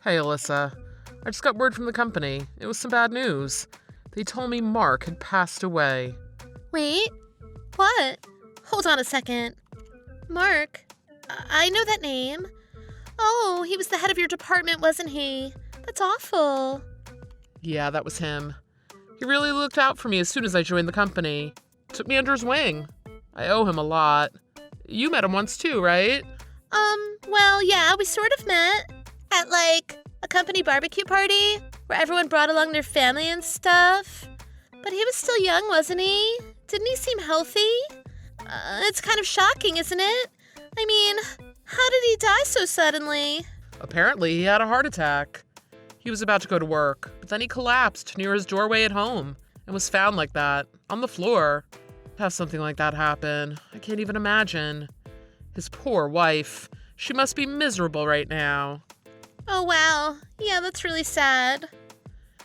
Hey, Alyssa. I just got word from the company. It was some bad news. They told me Mark had passed away. Wait, what? Hold on a second. Mark? I know that name. Oh, he was the head of your department, wasn't he? That's awful. Yeah, that was him. He really looked out for me as soon as I joined the company. Took me under his wing. I owe him a lot. You met him once too, right? Well, yeah, we sort of met at, a company barbecue party where everyone brought along their family and stuff. But he was still young, wasn't he? Didn't he seem healthy? It's kind of shocking, isn't it? I mean, how did he die so suddenly? Apparently, he had a heart attack. He was about to go to work, but then he collapsed near his doorway at home and was found like that, on the floor. To have something like that happen, I can't even imagine. His poor wife. She must be miserable right now. Oh, wow. Yeah, that's really sad.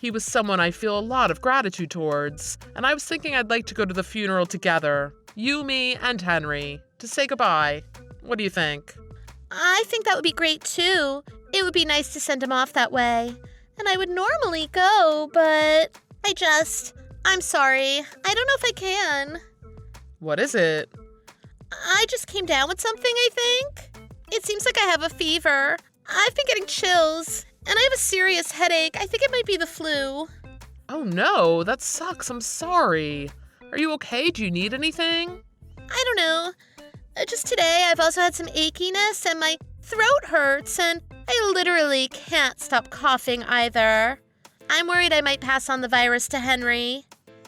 He was someone I feel a lot of gratitude towards, and I was thinking I'd like to go to the funeral together. You, me, and Henry, to say goodbye. What do you think? I think that would be great, too. It would be nice to send him off that way. And I would normally go, but I'm sorry. I don't know if I can. What is it? I just came down with something, I think. It seems like I have a fever. I've been getting chills, and I have a serious headache. I think it might be the flu. Oh no, that sucks. I'm sorry. Are you okay? Do you need anything? I don't know. Just today, I've also had some achiness, and my throat hurts, and I literally can't stop coughing either. I'm worried I might pass on the virus to Henry.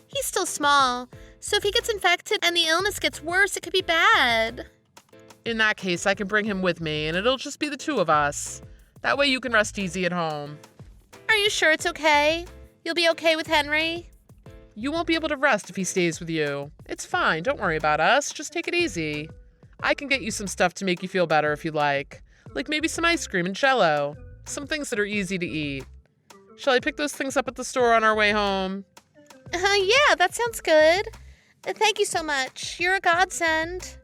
He's still small, so if he gets infected and the illness gets worse, it could be bad. In that case, I can bring him with me, and it'll just be the two of us. That way you can rest easy at home. Are you sure it's okay? You'll be okay with Henry? You won't be able to rest if he stays with you. It's fine, don't worry about us. Just take it easy. I can get you some stuff to make you feel better if you like maybe some ice cream and Jell-O. Some things that are easy to eat. Shall I pick those things up at the store on our way home? Yeah, that sounds good. Thank you so much. You're a godsend.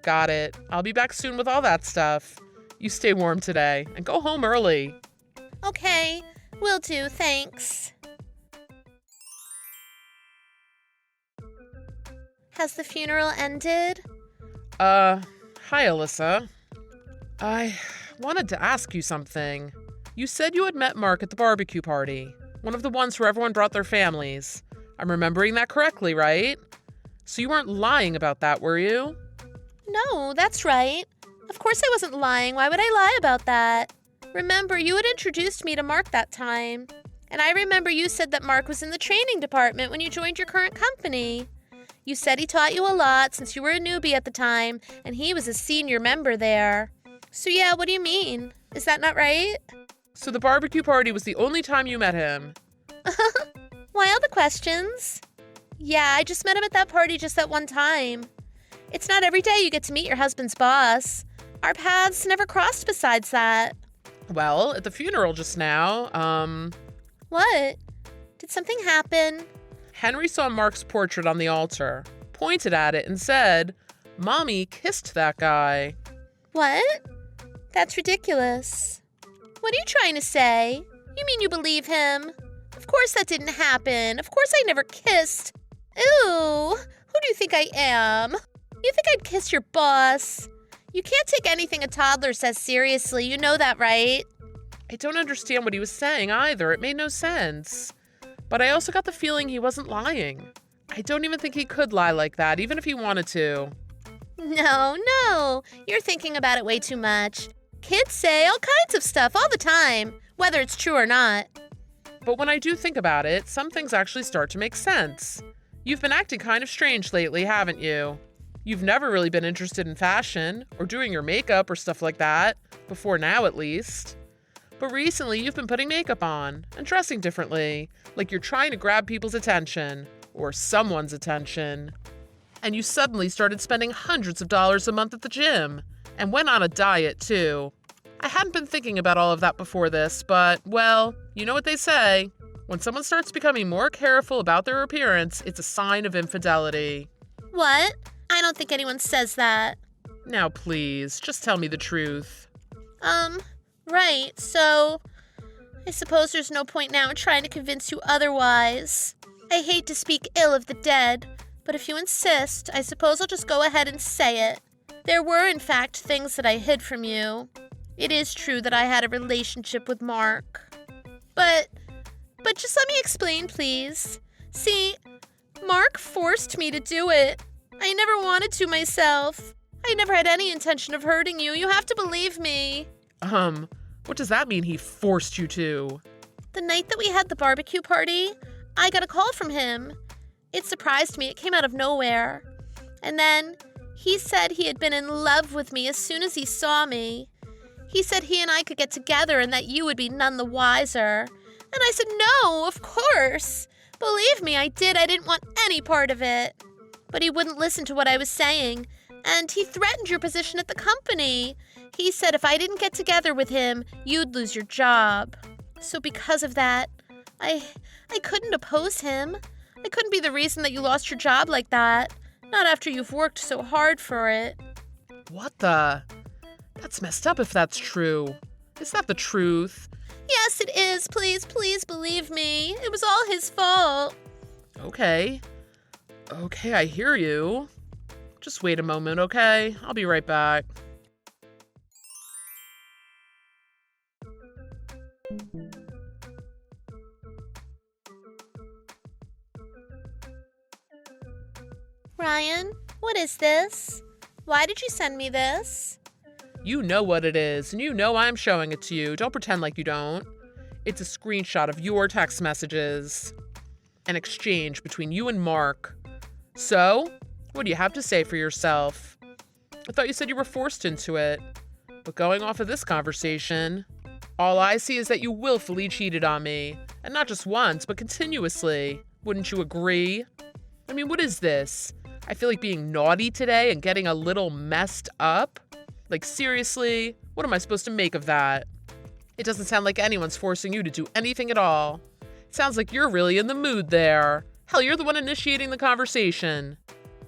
Got it. I'll be back soon with all that stuff. You stay warm today and go home early. Okay, will do, thanks. Has the funeral ended? Hi, Alyssa. I wanted to ask you something. You said you had met Mark at the barbecue party, one of the ones where everyone brought their families. I'm remembering that correctly, right? So you weren't lying about that, were you? No, that's right. Of course I wasn't lying. Why would I lie about that? Remember, you had introduced me to Mark that time. And I remember you said that Mark was in the training department when you joined your current company. You said he taught you a lot since you were a newbie at the time, and he was a senior member there. So yeah, what do you mean? Is that not right? So the barbecue party was the only time you met him? Why all the questions? Yeah, I just met him at that party just that one time. It's not every day you get to meet your husband's boss. Our paths never crossed besides that. Well, at the funeral just now, What? Did something happen? Henry saw Mark's portrait on the altar, pointed at it, and said, "Mommy kissed that guy." What? That's ridiculous. What are you trying to say? You mean you believe him? Of course that didn't happen. Of course I never kissed. Ew, who do you think I am? You think I'd kiss your boss? You can't take anything a toddler says seriously. You know that, right? I don't understand what he was saying either. It made no sense. But I also got the feeling he wasn't lying. I don't even think he could lie like that, even if he wanted to. No. You're thinking about it way too much. Kids say all kinds of stuff all the time, whether it's true or not. But when I do think about it, some things actually start to make sense. You've been acting kind of strange lately, haven't you? You've never really been interested in fashion or doing your makeup or stuff like that, before now at least. But recently you've been putting makeup on and dressing differently, like you're trying to grab people's attention, or someone's attention. And you suddenly started spending hundreds of dollars a month at the gym, and went on a diet too. I hadn't been thinking about all of that before this, but, well, you know what they say. When someone starts becoming more careful about their appearance, it's a sign of infidelity. What? I don't think anyone says that. Now please, just tell me the truth. Right, so I suppose there's no point now in trying to convince you otherwise. I hate to speak ill of the dead, but if you insist, I suppose I'll just go ahead and say it. There were, in fact, things that I hid from you. It is true that I had a relationship with Mark. But just let me explain, please. See, Mark forced me to do it. I never wanted to myself. I never had any intention of hurting you. You have to believe me. What does that mean he forced you to? The night that we had the barbecue party, I got a call from him. It surprised me. It came out of nowhere. And then he said he had been in love with me as soon as he saw me. He said he and I could get together and that you would be none the wiser. And I said, no, of course. Believe me, I did. I didn't want any part of it. But he wouldn't listen to what I was saying. And he threatened your position at the company. He said if I didn't get together with him, you'd lose your job. So because of that, I couldn't oppose him. I couldn't be the reason that you lost your job like that. Not after you've worked so hard for it. What the? That's messed up if that's true. Is that the truth? Yes, it is. Please, please believe me. It was all his fault. Okay, I hear you. Just wait a moment, okay? I'll be right back. Ryan, what is this? Why did you send me this? You know what it is, and you know I'm showing it to you. Don't pretend like you don't. It's a screenshot of your text messages. An exchange between you and Mark. So, what do you have to say for yourself? I thought you said you were forced into it. But going off of this conversation, all I see is that you willfully cheated on me. And not just once, but continuously. Wouldn't you agree? I mean, what is this? I feel like being naughty today and getting a little messed up. Like, seriously, what am I supposed to make of that? It doesn't sound like anyone's forcing you to do anything at all. It sounds like you're really in the mood there. Hell, you're the one initiating the conversation.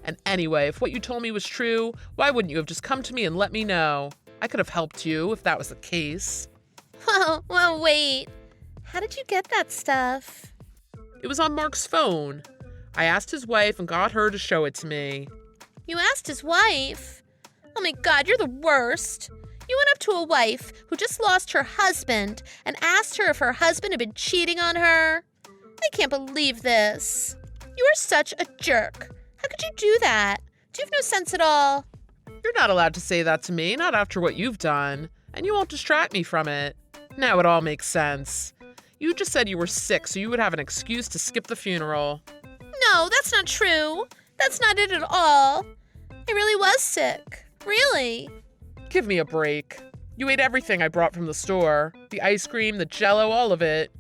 And anyway, if what you told me was true, why wouldn't you have just come to me and let me know? I could have helped you if that was the case. Well, wait. How did you get that stuff? It was on Mark's phone. I asked his wife and got her to show it to me. You asked his wife? Oh my God, you're the worst. You went up to a wife who just lost her husband and asked her if her husband had been cheating on her. I can't believe this. You are such a jerk. How could you do that? Do you have no sense at all? You're not allowed to say that to me, not after what you've done. And you won't distract me from it. Now it all makes sense. You just said you were sick, so you would have an excuse to skip the funeral. No, that's not true. That's not it at all. I really was sick. Really. Give me a break. You ate everything I brought from the store. The ice cream, the Jell-O, all of it.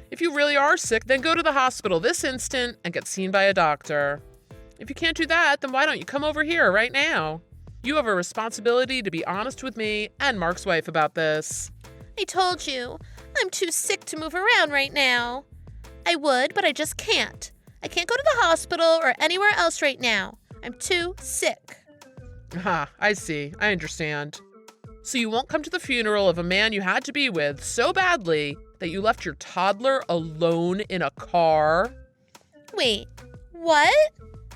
If you really are sick, then go to the hospital this instant and get seen by a doctor. If you can't do that, then why don't you come over here right now? You have a responsibility to be honest with me and Mark's wife about this. I told you. I'm too sick to move around right now. I would, but I just can't. I can't go to the hospital or anywhere else right now. I'm too sick. Ah, I see. I understand. So you won't come to the funeral of a man you had to be with so badly that you left your toddler alone in a car? Wait, what?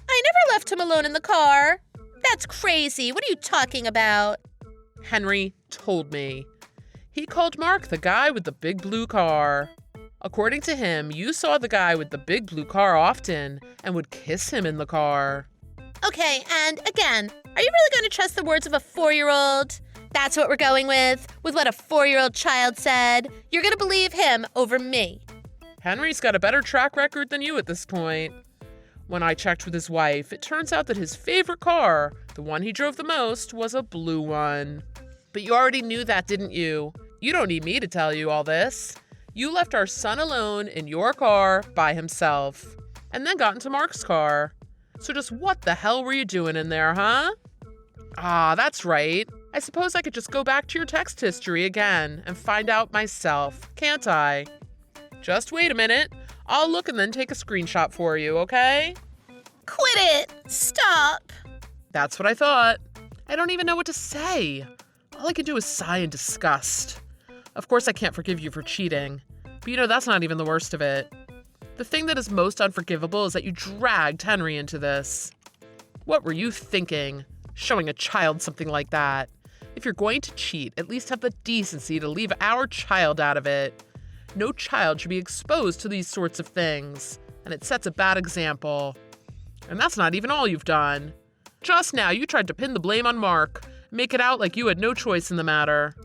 I never left him alone in the car. That's crazy. What are you talking about? Henry told me. He called Mark the guy with the big blue car. According to him, you saw the guy with the big blue car often and would kiss him in the car. Okay, and again, are you really going to trust the words of a 4-year-old? That's what we're going with what a 4-year-old child said. You're going to believe him over me. Henry's got a better track record than you at this point. When I checked with his wife, it turns out that his favorite car, the one he drove the most, was a blue one. But you already knew that, didn't you? You don't need me to tell you all this. You left our son alone in your car by himself, and then got into Mark's car. So just what the hell were you doing in there, huh? Ah, that's right. I suppose I could just go back to your text history again and find out myself, can't I? Just wait a minute. I'll look and then take a screenshot for you, okay? Quit it! Stop! That's what I thought. I don't even know what to say. All I can do is sigh in disgust. Of course I can't forgive you for cheating. But that's not even the worst of it. The thing that is most unforgivable is that you dragged Henry into this. What were you thinking, showing a child something like that? If you're going to cheat, at least have the decency to leave our child out of it. No child should be exposed to these sorts of things, and it sets a bad example. And that's not even all you've done. Just now, you tried to pin the blame on Mark, make it out like you had no choice in the matter.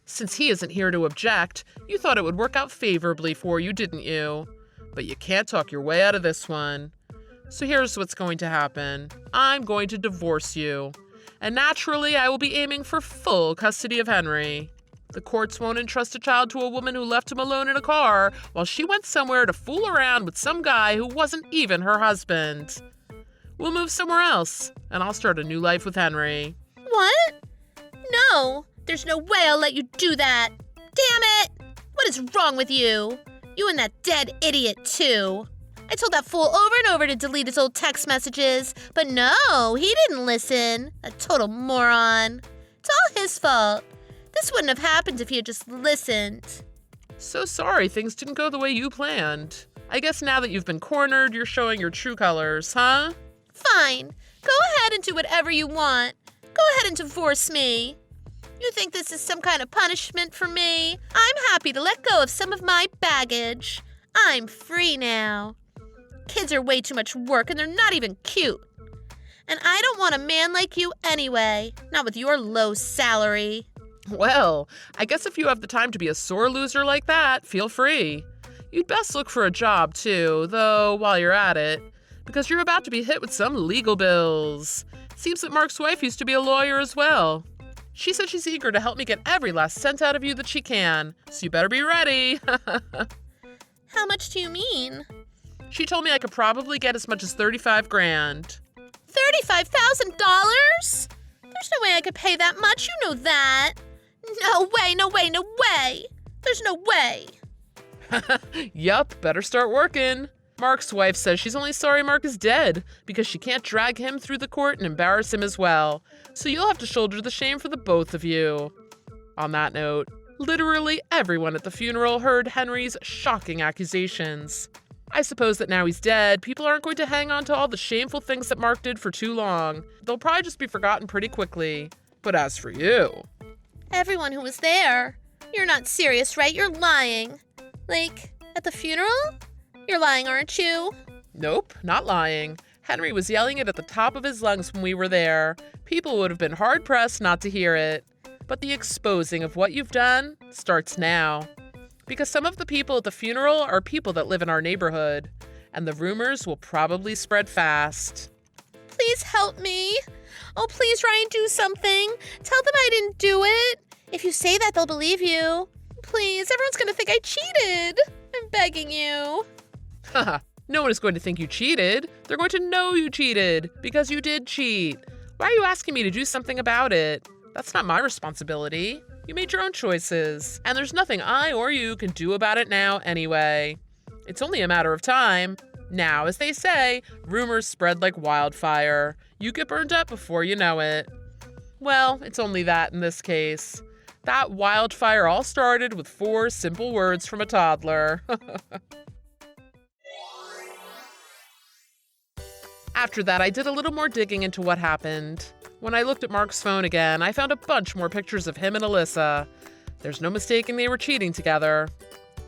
Since he isn't here to object, you thought it would work out favorably for you, didn't you? But you can't talk your way out of this one. So here's what's going to happen. I'm going to divorce you. And naturally, I will be aiming for full custody of Henry. The courts won't entrust a child to a woman who left him alone in a car while she went somewhere to fool around with some guy who wasn't even her husband. We'll move somewhere else, and I'll start a new life with Henry. What? No, there's no way I'll let you do that. Damn it! What is wrong with you? You and that dead idiot, too. I told that fool over and over to delete his old text messages, but no, he didn't listen. A total moron. It's all his fault. This wouldn't have happened if he had just listened. So sorry things didn't go the way you planned. I guess now that you've been cornered, you're showing your true colors, huh? Fine. Go ahead and do whatever you want. Go ahead and divorce me. You think this is some kind of punishment for me? I'm happy to let go of some of my baggage. I'm free now. Kids are way too much work and they're not even cute. And I don't want a man like you anyway, not with your low salary. Well, I guess if you have the time to be a sore loser like that, feel free. You'd best look for a job too, though, while you're at it, because you're about to be hit with some legal bills. Seems that Mark's wife used to be a lawyer as well. She said she's eager to help me get every last cent out of you that she can, so you better be ready. How much do you mean? She told me I could probably get as much as $35,000. $35,000? There's no way I could pay that much, you know that. No way, no way, no way. There's no way. Yup, better start working. Mark's wife says she's only sorry Mark is dead because she can't drag him through the court and embarrass him as well. So you'll have to shoulder the shame for the both of you. On that note, literally everyone at the funeral heard Henry's shocking accusations. I suppose that now he's dead, people aren't going to hang on to all the shameful things that Mark did for too long. They'll probably just be forgotten pretty quickly. But as for you... Everyone who was there. You're not serious, right? You're lying. Like, at the funeral? You're lying, aren't you? Nope, not lying. Henry was yelling it at the top of his lungs when we were there. People would have been hard-pressed not to hear it. But the exposing of what you've done starts now. Because some of the people at the funeral are people that live in our neighborhood, and the rumors will probably spread fast. Please help me. Oh, please, Ryan, do something. Tell them I didn't do it. If you say that, they'll believe you. Please, everyone's going to think I cheated. I'm begging you. Haha, no one is going to think you cheated. They're going to know you cheated, because you did cheat. Why are you asking me to do something about it? That's not my responsibility. You made your own choices, and there's nothing I or you can do about it now anyway. It's only a matter of time. Now, as they say, rumors spread like wildfire. You get burned up before you know it. Well, it's only that in this case. That wildfire all started with 4 simple words from a toddler. After that, I did a little more digging into what happened. When I looked at Mark's phone again, I found a bunch more pictures of him and Alyssa. There's no mistaking they were cheating together.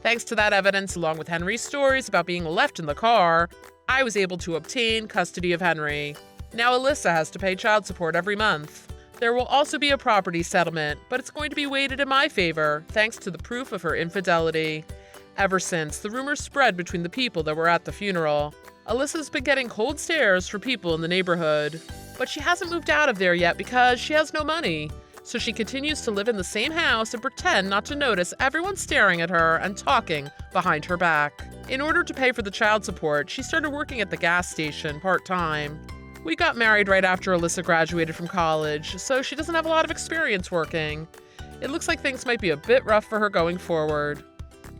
Thanks to that evidence, along with Henry's stories about being left in the car, I was able to obtain custody of Henry. Now Alyssa has to pay child support every month. There will also be a property settlement, but it's going to be weighted in my favor, thanks to the proof of her infidelity. Ever since, the rumors spread between the people that were at the funeral. Alyssa's been getting cold stares from people in the neighborhood. But she hasn't moved out of there yet because she has no money. So she continues to live in the same house and pretend not to notice everyone staring at her and talking behind her back. In order to pay for the child support, she started working at the gas station part-time. We got married right after Alyssa graduated from college, so she doesn't have a lot of experience working. It looks like things might be a bit rough for her going forward.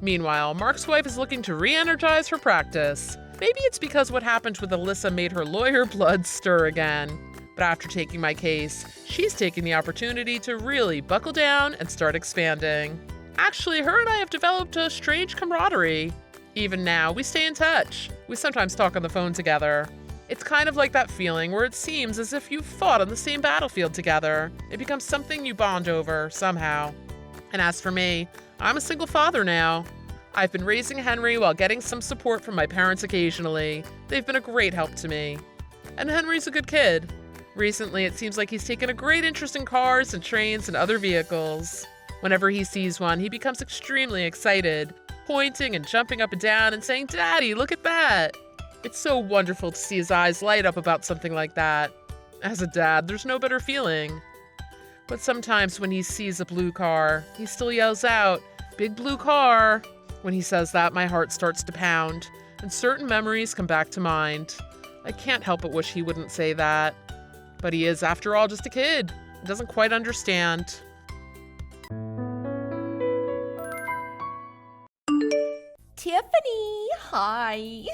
Meanwhile, Mark's wife is looking to re-energize her practice. Maybe it's because what happened with Alyssa made her lawyer blood stir again. But after taking my case, she's taking the opportunity to really buckle down and start expanding. Actually, her and I have developed a strange camaraderie. Even now, we stay in touch. We sometimes talk on the phone together. It's kind of like that feeling where it seems as if you've fought on the same battlefield together. It becomes something you bond over, somehow. And as for me, I'm a single father now. I've been raising Henry while getting some support from my parents occasionally. They've been a great help to me. And Henry's a good kid. Recently, it seems like he's taken a great interest in cars and trains and other vehicles. Whenever he sees one, he becomes extremely excited, pointing and jumping up and down and saying, "Daddy, look at that." It's so wonderful to see his eyes light up about something like that. As a dad, there's no better feeling. But sometimes when he sees a blue car, he still yells out, "Big blue car." When he says that, my heart starts to pound, and certain memories come back to mind. I can't help but wish he wouldn't say that. But he is, after all, just a kid. He doesn't quite understand. Tiffany, hi.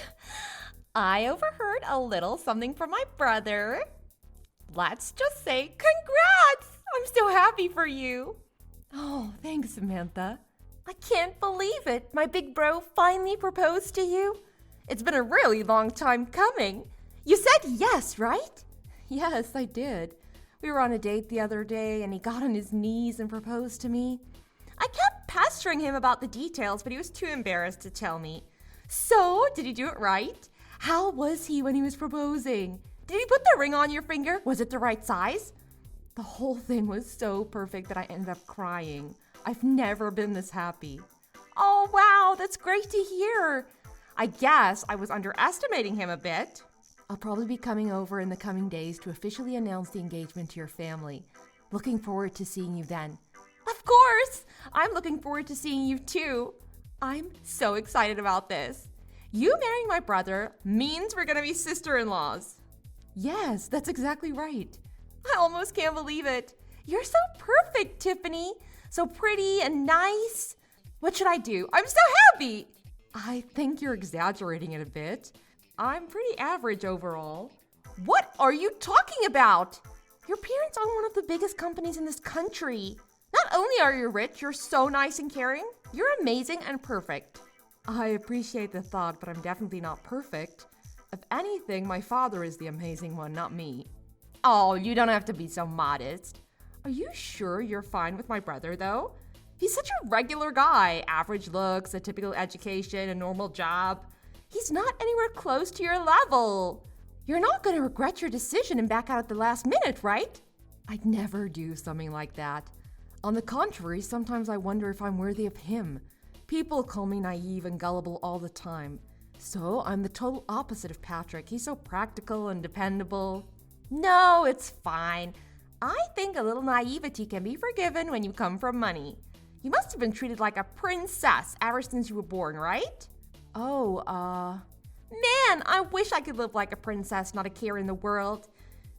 I overheard a little something from my brother. Let's just say congrats! I'm so happy for you. Oh, thanks, Samantha. I can't believe it. My big bro finally proposed to you. It's been a really long time coming. You said yes, right? Yes, I did. We were on a date the other day and he got on his knees and proposed to me. I kept pestering him about the details, but he was too embarrassed to tell me. So, did he do it right? How was he when he was proposing? Did he put the ring on your finger? Was it the right size? The whole thing was so perfect that I ended up crying. I've never been this happy. Oh, wow, that's great to hear. I guess I was underestimating him a bit. I'll probably be coming over in the coming days to officially announce the engagement to your family. Looking forward to seeing you then. Of course! I'm looking forward to seeing you too. I'm so excited about this. You marrying my brother means we're gonna be sister-in-laws. Yes, that's exactly right. I almost can't believe it. You're so perfect, Tiffany. So pretty and nice. What should I do? I'm so happy. I think you're exaggerating it a bit. I'm pretty average overall. What are you talking about? Your parents own one of the biggest companies in this country. Not only are you rich, you're so nice and caring. You're amazing and perfect. I appreciate the thought, but I'm definitely not perfect. If anything, my father is the amazing one, not me. Oh, you don't have to be so modest. Are you sure you're fine with my brother, though? He's such a regular guy. Average looks, a typical education, a normal job. He's not anywhere close to your level. You're not going to regret your decision and back out at the last minute, right? I'd never do something like that. On the contrary, sometimes I wonder if I'm worthy of him. People call me naive and gullible all the time. So I'm the total opposite of Patrick. He's so practical and dependable. No, it's fine. I think a little naivety can be forgiven when you come from money. You must have been treated like a princess ever since you were born, right? Oh, Man, I wish I could live like a princess, not a care in the world.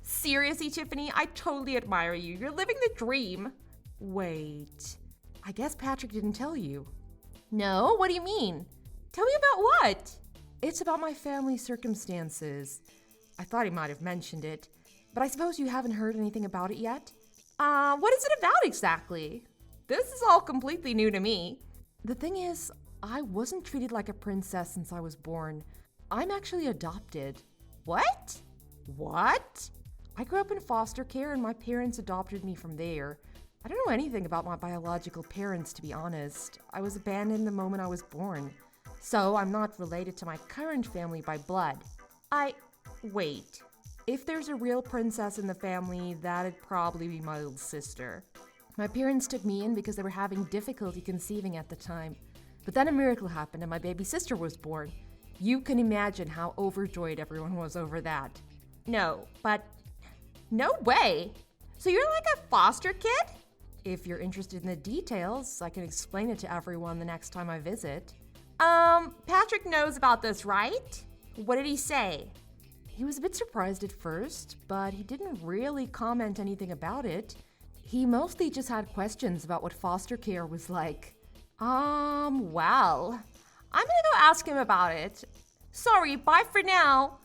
Seriously, Tiffany, I totally admire you. You're living the dream. Wait, I guess Patrick didn't tell you. No, what do you mean? Tell me about what? It's about my family circumstances. I thought he might have mentioned it, but I suppose you haven't heard anything about it yet? What is it about exactly? This is all completely new to me. The thing is, I wasn't treated like a princess since I was born. I'm actually adopted. What? What? I grew up in foster care and my parents adopted me from there. I don't know anything about my biological parents, to be honest. I was abandoned the moment I was born. So I'm not related to my current family by blood. Wait. If there's a real princess in the family, that'd probably be my little sister. My parents took me in because they were having difficulty conceiving at the time. But then a miracle happened and my baby sister was born. You can imagine how overjoyed everyone was over that. No way. So you're like a foster kid? If you're interested in the details, I can explain it to everyone the next time I visit. Patrick knows about this, right? What did he say? He was a bit surprised at first, but he didn't really comment anything about it. He mostly just had questions about what foster care was like. Well, I'm gonna go ask him about it. Sorry, bye for now.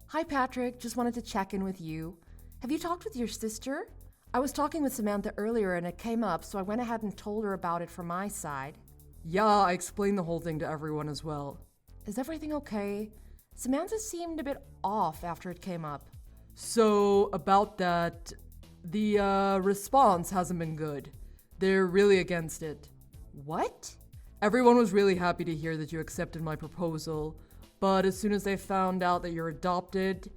Hi, Patrick. Just wanted to check in with you. Have you talked with your sister? I was talking with Samantha earlier and it came up, so I went ahead and told her about it from my side. Yeah, I explained the whole thing to everyone as well. Is everything okay? Samantha seemed a bit off after it came up. So, about that, the response hasn't been good. They're really against it. What? Everyone was really happy to hear that you accepted my proposal, but as soon as they found out that you're adopted,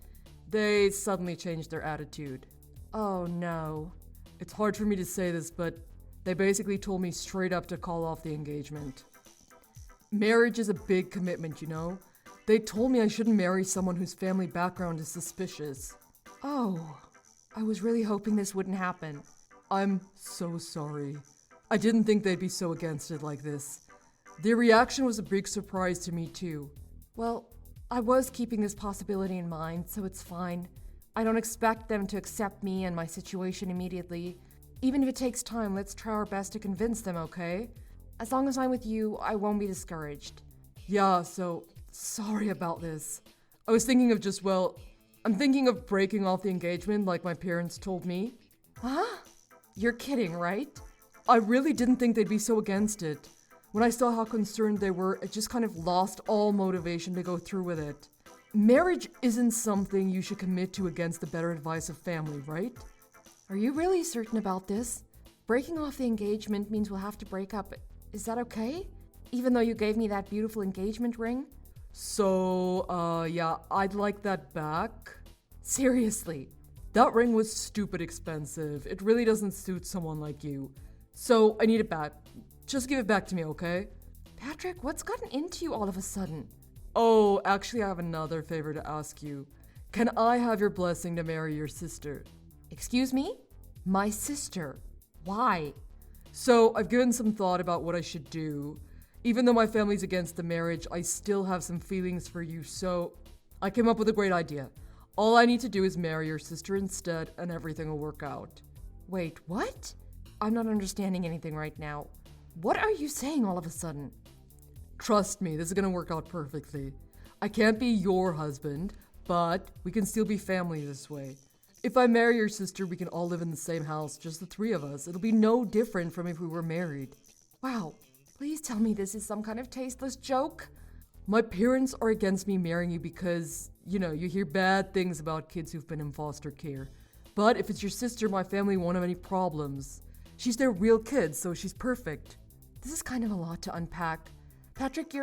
they suddenly changed their attitude. Oh no. It's hard for me to say this, but they basically told me straight up to call off the engagement. Marriage is a big commitment, you know? They told me I shouldn't marry someone whose family background is suspicious. Oh, I was really hoping this wouldn't happen. I'm so sorry. I didn't think they'd be so against it like this. Their reaction was a big surprise to me, too. Well, I was keeping this possibility in mind, so it's fine. I don't expect them to accept me and my situation immediately. Even if it takes time, let's try our best to convince them, okay? As long as I'm with you, I won't be discouraged. Yeah, so sorry about this. I was thinking of I'm thinking of breaking off the engagement like my parents told me. Huh? You're kidding, right? I really didn't think they'd be so against it. When I saw how concerned they were, it just kind of lost all motivation to go through with it. Marriage isn't something you should commit to against the better advice of family, right? Are you really certain about this? Breaking off the engagement means we'll have to break up. Is that okay? Even though you gave me that beautiful engagement ring? So, yeah, I'd like that back. Seriously. That ring was stupid expensive. It really doesn't suit someone like you. So, I need it back. Just give it back to me, okay? Patrick, what's gotten into you all of a sudden? Oh, actually, I have another favor to ask you. Can I have your blessing to marry your sister? Excuse me? My sister. Why? So, I've given some thought about what I should do. Even though my family's against the marriage, I still have some feelings for you, so I came up with a great idea. All I need to do is marry your sister instead, and everything will work out. Wait, what? I'm not understanding anything right now. What are you saying all of a sudden? Trust me, this is gonna work out perfectly. I can't be your husband, but we can still be family this way. If I marry your sister, we can all live in the same house, just the three of us. It'll be no different from if we were married. Wow, please tell me this is some kind of tasteless joke. My parents are against me marrying you because, you hear bad things about kids who've been in foster care. But if it's your sister, my family won't have any problems. She's their real kid, so she's perfect. This is kind of a lot to unpack. Patrick,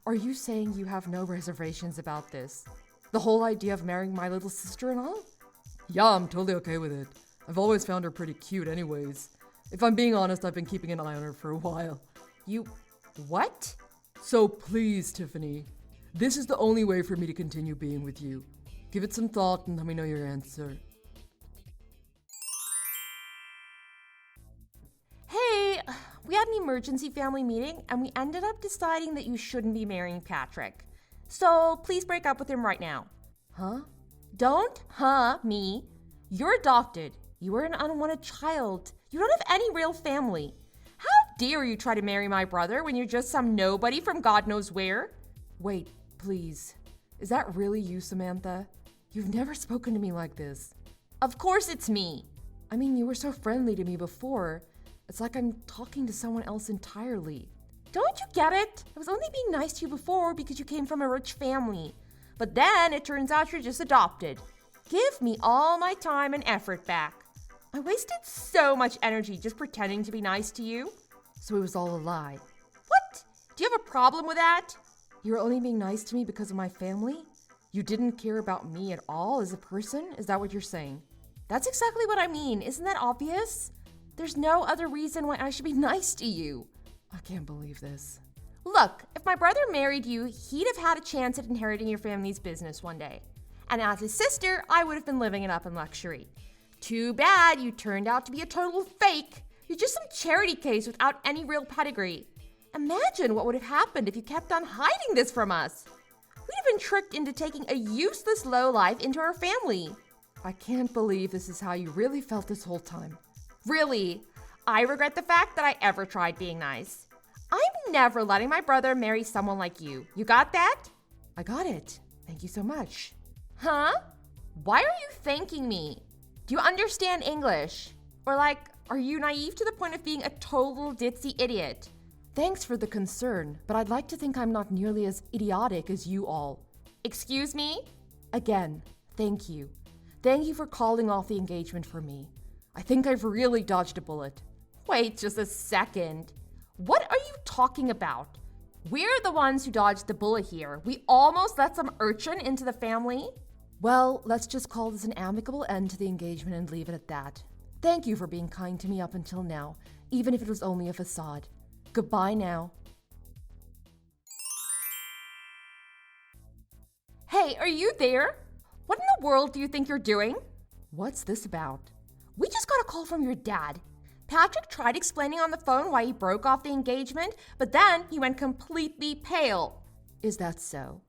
are you saying you have no reservations about this? The whole idea of marrying my little sister and all? Yeah, I'm totally okay with it. I've always found her pretty cute anyways. If I'm being honest, I've been keeping an eye on her for a while. What? So please, Tiffany, this is the only way for me to continue being with you. Give it some thought and let me know your answer. Hey, we had an emergency family meeting and we ended up deciding that you shouldn't be marrying Patrick. So please break up with him right now. Huh? Don't me. You're adopted. You are an unwanted child. You don't have any real family. How dare you try to marry my brother when you're just some nobody from God knows where? Wait, please. Is that really you, Samantha? You've never spoken to me like this. Of course it's me. I mean, you were so friendly to me before. It's like I'm talking to someone else entirely. Don't you get it? I was only being nice to you before because you came from a rich family. But then it turns out you're just adopted. Give me all my time and effort back. I wasted so much energy just pretending to be nice to you. So it was all a lie. What? Do you have a problem with that? You're only being nice to me because of my family? You didn't care about me at all as a person? Is that what you're saying? That's exactly what I mean. Isn't that obvious? There's no other reason why I should be nice to you. I can't believe this. Look, if my brother married you, he'd have had a chance at inheriting your family's business one day. And as his sister, I would have been living it up in luxury. Too bad you turned out to be a total fake. You're just some charity case without any real pedigree. Imagine what would have happened if you kept on hiding this from us. We'd have been tricked into taking a useless lowlife into our family. I can't believe this is how you really felt this whole time. Really, I regret the fact that I ever tried being nice. I'm never letting my brother marry someone like you. You got that? I got it. Thank you so much. Huh? Why are you thanking me? Do you understand English? Or are you naive to the point of being a total ditzy idiot? Thanks for the concern, but I'd like to think I'm not nearly as idiotic as you all. Excuse me? Again, thank you. Thank you for calling off the engagement for me. I think I've really dodged a bullet. Wait just a second. What are you talking about? We're the ones who dodged the bullet here. We almost let some urchin into the family. Well, let's just call this an amicable end to the engagement and leave it at that. Thank you for being kind to me up until now, even if it was only a facade. Goodbye now. Hey, are you there? What in the world do you think you're doing? What's this about? We just got a call from your dad. Patrick tried explaining on the phone why he broke off the engagement, but then he went completely pale. Is that so?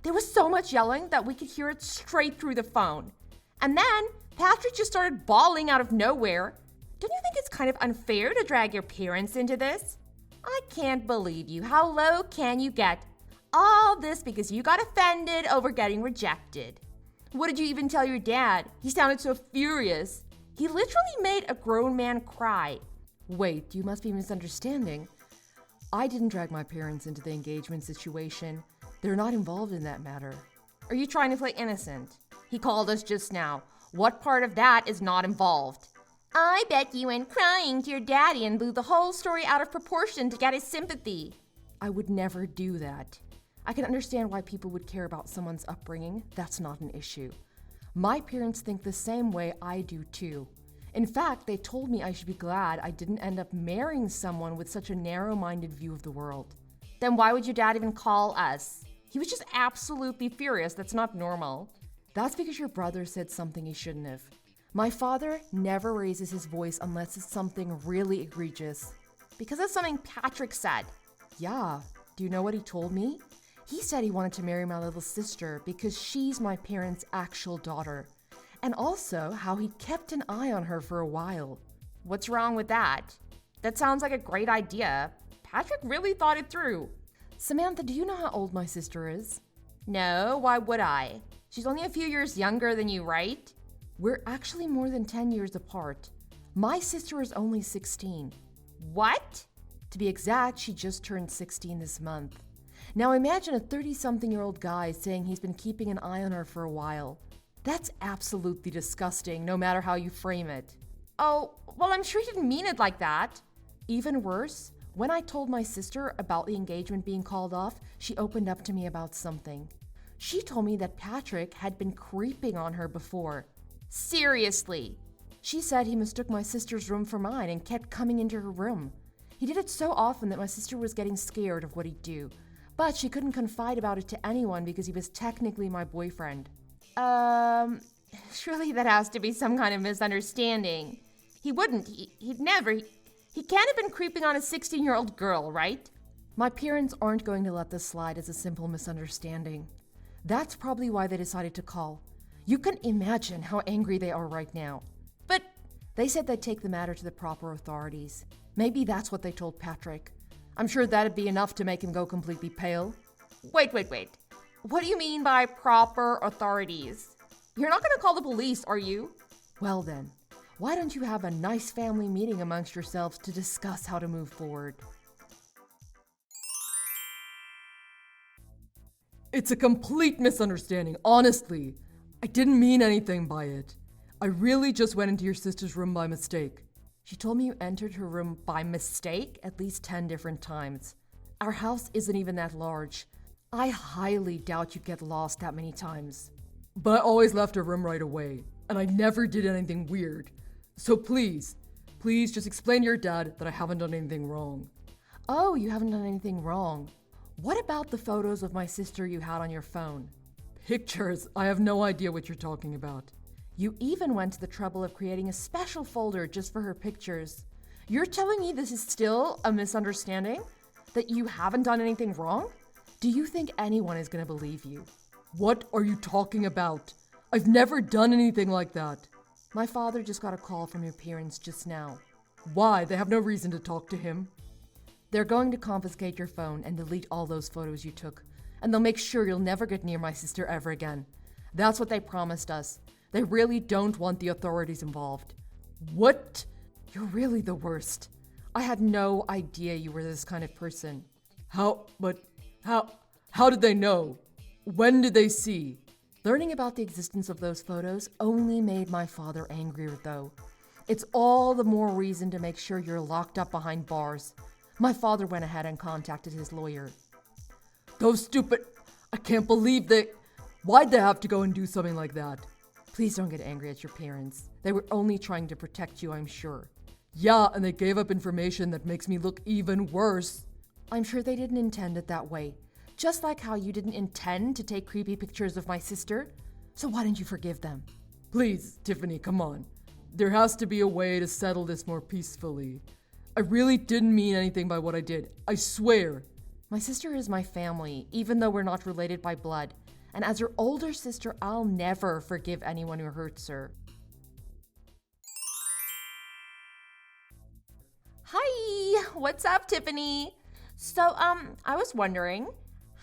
There was so much yelling that we could hear it straight through the phone. And then Patrick just started bawling out of nowhere. Don't you think it's kind of unfair to drag your parents into this? I can't believe you. How low can you get? All this because you got offended over getting rejected. What did you even tell your dad? He sounded so furious. He literally made a grown man cry. Wait, you must be misunderstanding. I didn't drag my parents into the engagement situation. They're not involved in that matter. Are you trying to play innocent? He called us just now. What part of that is not involved? I bet you went crying to your daddy and blew the whole story out of proportion to get his sympathy. I would never do that. I can understand why people would care about someone's upbringing. That's not an issue. My parents think the same way I do too. In fact, they told me I should be glad I didn't end up marrying someone with such a narrow-minded view of the world. Then why would your dad even call us? He was just absolutely furious. That's not normal. That's because your brother said something he shouldn't have. My father never raises his voice unless it's something really egregious. Because of something Patrick said. Yeah. Do you know what he told me? He said he wanted to marry my little sister because she's my parents' actual daughter. And also how he kept an eye on her for a while. What's wrong with that? That sounds like a great idea. Patrick really thought it through. Samantha, do you know how old my sister is? No, why would I? She's only a few years younger than you, right? We're actually more than 10 years apart. My sister is only 16. What? To be exact, she just turned 16 this month. Now imagine a 30-something-year-old guy saying he's been keeping an eye on her for a while. That's absolutely disgusting, no matter how you frame it. Oh, well, I'm sure he didn't mean it like that. Even worse, when I told my sister about the engagement being called off, she opened up to me about something. She told me that Patrick had been creeping on her before. Seriously? She said he mistook my sister's room for mine and kept coming into her room. He did it so often that my sister was getting scared of what he'd do. But she couldn't confide about it to anyone because he was technically my boyfriend. Surely that has to be some kind of misunderstanding. He wouldn't. He'd never. He can't have been creeping on a 16-year-old girl, right? My parents aren't going to let this slide as a simple misunderstanding. That's probably why they decided to call. You can imagine how angry they are right now. But they said they'd take the matter to the proper authorities. Maybe that's what they told Patrick. I'm sure that'd be enough to make him go completely pale. Wait. What do you mean by proper authorities? You're not going to call the police, are you? Well then, why don't you have a nice family meeting amongst yourselves to discuss how to move forward? It's a complete misunderstanding, honestly. I didn't mean anything by it. I really just went into your sister's room by mistake. She told me you entered her room by mistake at least 10 different times. Our house isn't even that large. I highly doubt you'd get lost that many times. But I always left her room right away, and I never did anything weird. So please just explain to your dad that I haven't done anything wrong. Oh, you haven't done anything wrong. What about the photos of my sister you had on your phone? Pictures? I have no idea what you're talking about. You even went to the trouble of creating a special folder just for her pictures. You're telling me this is still a misunderstanding? That you haven't done anything wrong? Do you think anyone is going to believe you? What are you talking about? I've never done anything like that. My father just got a call from your parents just now. Why? They have no reason to talk to him. They're going to confiscate your phone and delete all those photos you took. And they'll make sure you'll never get near my sister ever again. That's what they promised us. They really don't want the authorities involved. What? You're really the worst. I had no idea you were this kind of person. How did they know? When did they see? Learning about the existence of those photos only made my father angrier, though. It's all the more reason to make sure you're locked up behind bars. My father went ahead and contacted his lawyer. Those stupid... I can't believe they... Why'd they have to go and do something like that? Please don't get angry at your parents. They were only trying to protect you, I'm sure. Yeah, and they gave up information that makes me look even worse. I'm sure they didn't intend it that way. Just like how you didn't intend to take creepy pictures of my sister. So why didn't you forgive them? Please, Tiffany, come on. There has to be a way to settle this more peacefully. I really didn't mean anything by what I did. I swear. My sister is my family, even though we're not related by blood. And as your older sister, I'll never forgive anyone who hurts her. Hi, what's up, Tiffany? So, I was wondering,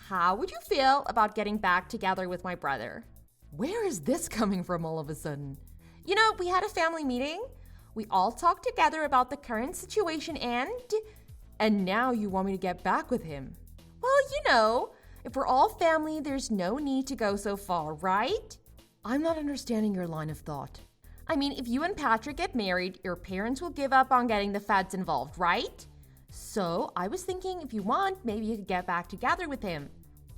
how would you feel about getting back together with my brother? Where is this coming from all of a sudden? You know, we had a family meeting. We all talked together about the current situation And now you want me to get back with him? well, you know, if we're all family, there's no need to go so far, right? I'm not understanding your line of thought. I mean, if you and Patrick get married, your parents will give up on getting the feds involved, right? So, I was thinking if you want, maybe you could get back together with him.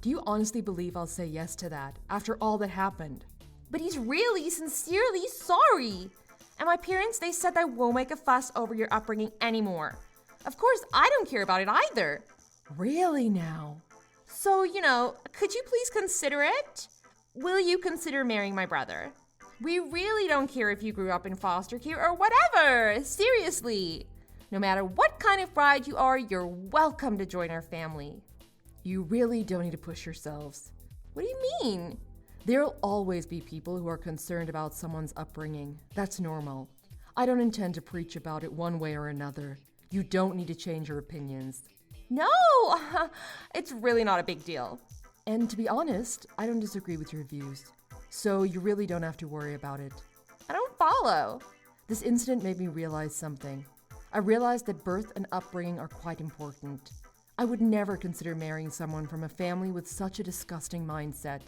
Do you honestly believe I'll say yes to that, after all that happened? But he's really, sincerely sorry. And my parents, they said they won't make a fuss over your upbringing anymore. Of course, I don't care about it either. Really now? So, you know, could you please consider it? Will you consider marrying my brother? We really don't care if you grew up in foster care or whatever. Seriously. No matter what kind of bride you are, you're welcome to join our family. You really don't need to push yourselves. What do you mean? There'll always be people who are concerned about someone's upbringing. That's normal. I don't intend to preach about it one way or another. You don't need to change your opinions. No, it's really not a big deal. And to be honest, I don't disagree with your views. So you really don't have to worry about it. I don't follow. This incident made me realize something. I realized that birth and upbringing are quite important. I would never consider marrying someone from a family with such a disgusting mindset.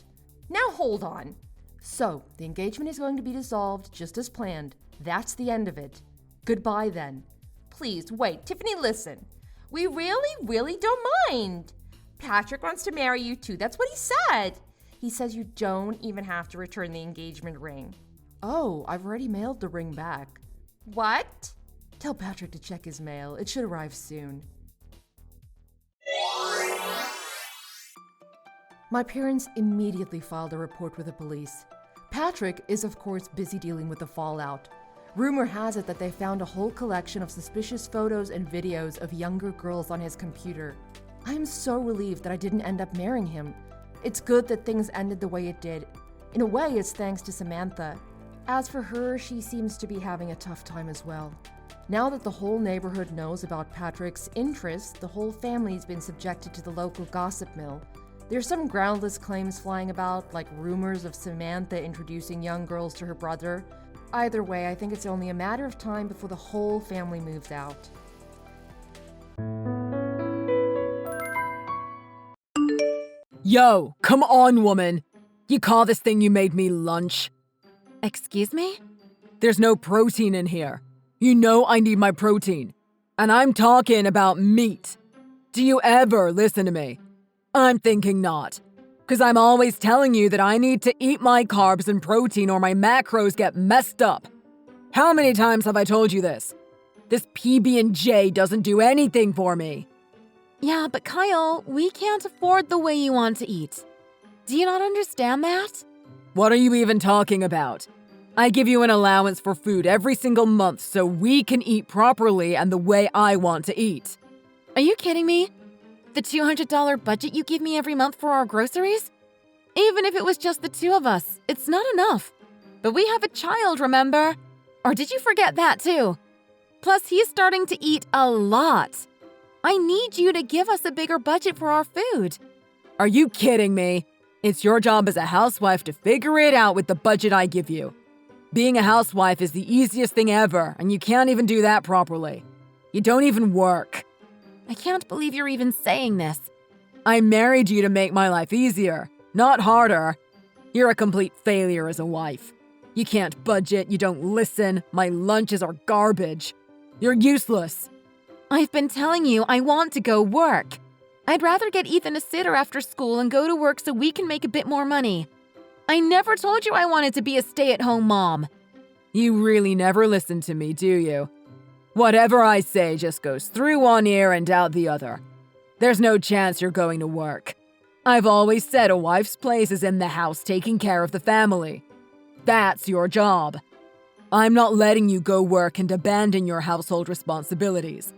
Now hold on. So, the engagement is going to be dissolved just as planned. That's the end of it. Goodbye then. Please, wait, Tiffany, listen. We really don't mind. Patrick wants to marry you too. That's what he said. He says you don't even have to return the engagement ring. Oh, I've already mailed the ring back. What? Tell Patrick to check his mail. It should arrive soon. My parents immediately filed a report with the police. Patrick is, of course, busy dealing with the fallout. Rumor has it that they found a whole collection of suspicious photos and videos of younger girls on his computer. I am so relieved that I didn't end up marrying him. It's good that things ended the way it did. In a way, it's thanks to Samantha. As for her, she seems to be having a tough time as well. Now that the whole neighborhood knows about Patrick's interests, the whole family's been subjected to the local gossip mill. There's some groundless claims flying about, like rumors of Samantha introducing young girls to her brother. Either way, I think it's only a matter of time before the whole family moves out. Yo, come on, woman. You call this thing you made me lunch? Excuse me? There's no protein in here. You know I need my protein. And I'm talking about meat. Do you ever listen to me? I'm thinking not. 'Cause I'm always telling you that I need to eat my carbs and protein or my macros get messed up. How many times have I told you this? This PB&J doesn't do anything for me. Yeah, but Kyle, we can't afford the way you want to eat. Do you not understand that? What are you even talking about? I give you an allowance for food every single month so we can eat properly and the way I want to eat. Are you kidding me? The $200 budget you give me every month for our groceries? Even if it was just the two of us, it's not enough. But we have a child, remember? Or did you forget that too? Plus, he's starting to eat a lot. I need you to give us a bigger budget for our food. Are you kidding me? It's your job as a housewife to figure it out with the budget I give you. Being a housewife is the easiest thing ever, and you can't even do that properly. You don't even work. I can't believe you're even saying this. I married you to make my life easier, not harder. You're a complete failure as a wife. You can't budget, you don't listen, my lunches are garbage. You're useless. I've been telling you I want to go work. I'd rather get Ethan a sitter after school and go to work so we can make a bit more money. I never told you I wanted to be a stay-at-home mom. You really never listen to me, do you? Whatever I say just goes through one ear and out the other. There's no chance you're going to work. I've always said a wife's place is in the house taking care of the family. That's your job. I'm not letting you go work and abandon your household responsibilities.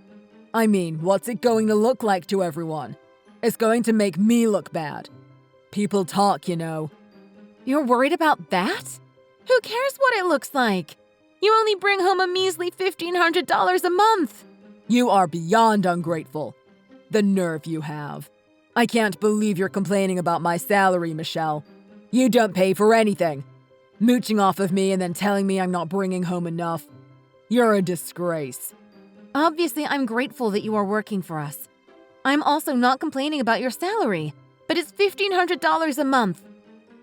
I mean, what's it going to look like to everyone? It's going to make me look bad. People talk, you know. You're worried about that? Who cares what it looks like? You only bring home a measly $1,500 a month. You are beyond ungrateful. The nerve you have. I can't believe you're complaining about my salary, Michelle. You don't pay for anything. Mooching off of me and then telling me I'm not bringing home enough. You're a disgrace. Obviously, I'm grateful that you are working for us. I'm also not complaining about your salary, but it's $1,500 a month.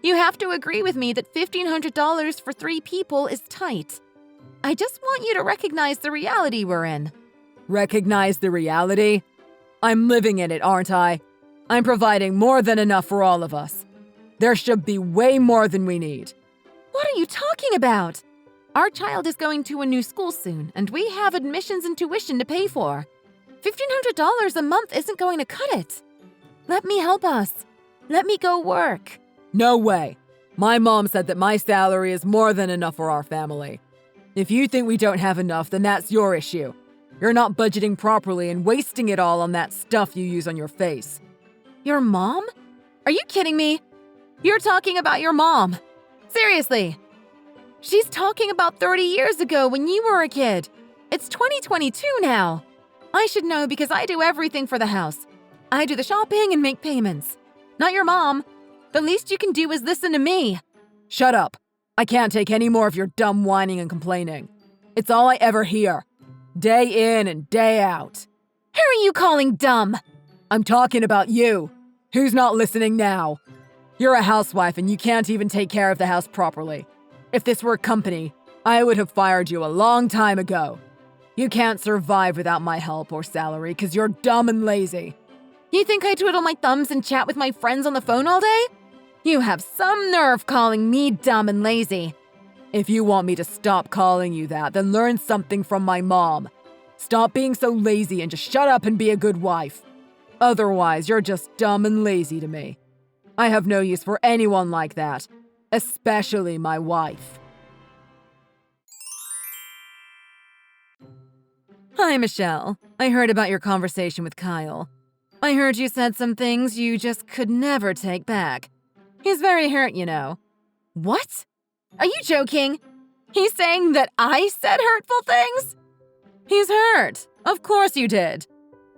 You have to agree with me that $1,500 for 3 people is tight. I just want you to recognize the reality we're in. Recognize the reality? I'm living in it, aren't I? I'm providing more than enough for all of us. There should be way more than we need. What are you talking about? Our child is going to a new school soon, and we have admissions and tuition to pay for. $1,500 a month isn't going to cut it. Let me help us. Let me go work. No way. My mom said that my salary is more than enough for our family. If you think we don't have enough, then that's your issue. You're not budgeting properly and wasting it all on that stuff you use on your face. Your mom? Are you kidding me? You're talking about your mom. Seriously. She's talking about 30 years ago when you were a kid. It's 2022 now. I should know because I do everything for the house. I do the shopping and make payments. Not your mom. The least you can do is listen to me. Shut up. I can't take any more of your dumb whining and complaining. It's all I ever hear. Day in and day out. Who are you calling dumb? I'm talking about you. Who's not listening now? You're a housewife and you can't even take care of the house properly. If this were a company, I would have fired you a long time ago. You can't survive without my help or salary because you're dumb and lazy. You think I twiddle my thumbs and chat with my friends on the phone all day? You have some nerve calling me dumb and lazy. If you want me to stop calling you that, then learn something from my mom. Stop being so lazy and just shut up and be a good wife. Otherwise, you're just dumb and lazy to me. I have no use for anyone like that, especially my wife. Hi, Michelle. I heard about your conversation with Kyle. I heard you said some things you just could never take back. He's very hurt, you know. What? Are you joking? He's saying that I said hurtful things? He's hurt. Of course you did.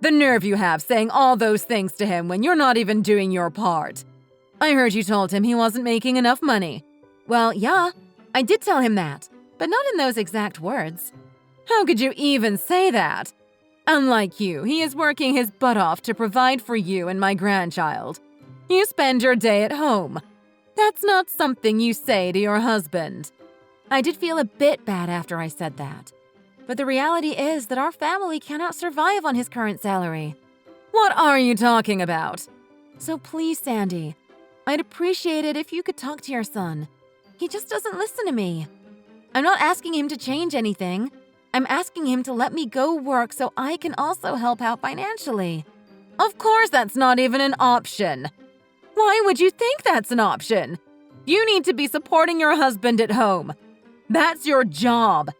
The nerve you have saying all those things to him when you're not even doing your part. I heard you told him he wasn't making enough money. Well, yeah, I did tell him that, but not in those exact words. How could you even say that? Unlike you, he is working his butt off to provide for you and my grandchild. You spend your day at home. That's not something you say to your husband. I did feel a bit bad after I said that. But the reality is that our family cannot survive on his current salary. What are you talking about? So please, Sandy, I'd appreciate it if you could talk to your son. He just doesn't listen to me. I'm not asking him to change anything. I'm asking him to let me go work so I can also help out financially. Of course that's not even an option. Why would you think that's an option? You need to be supporting your husband at home. That's your job.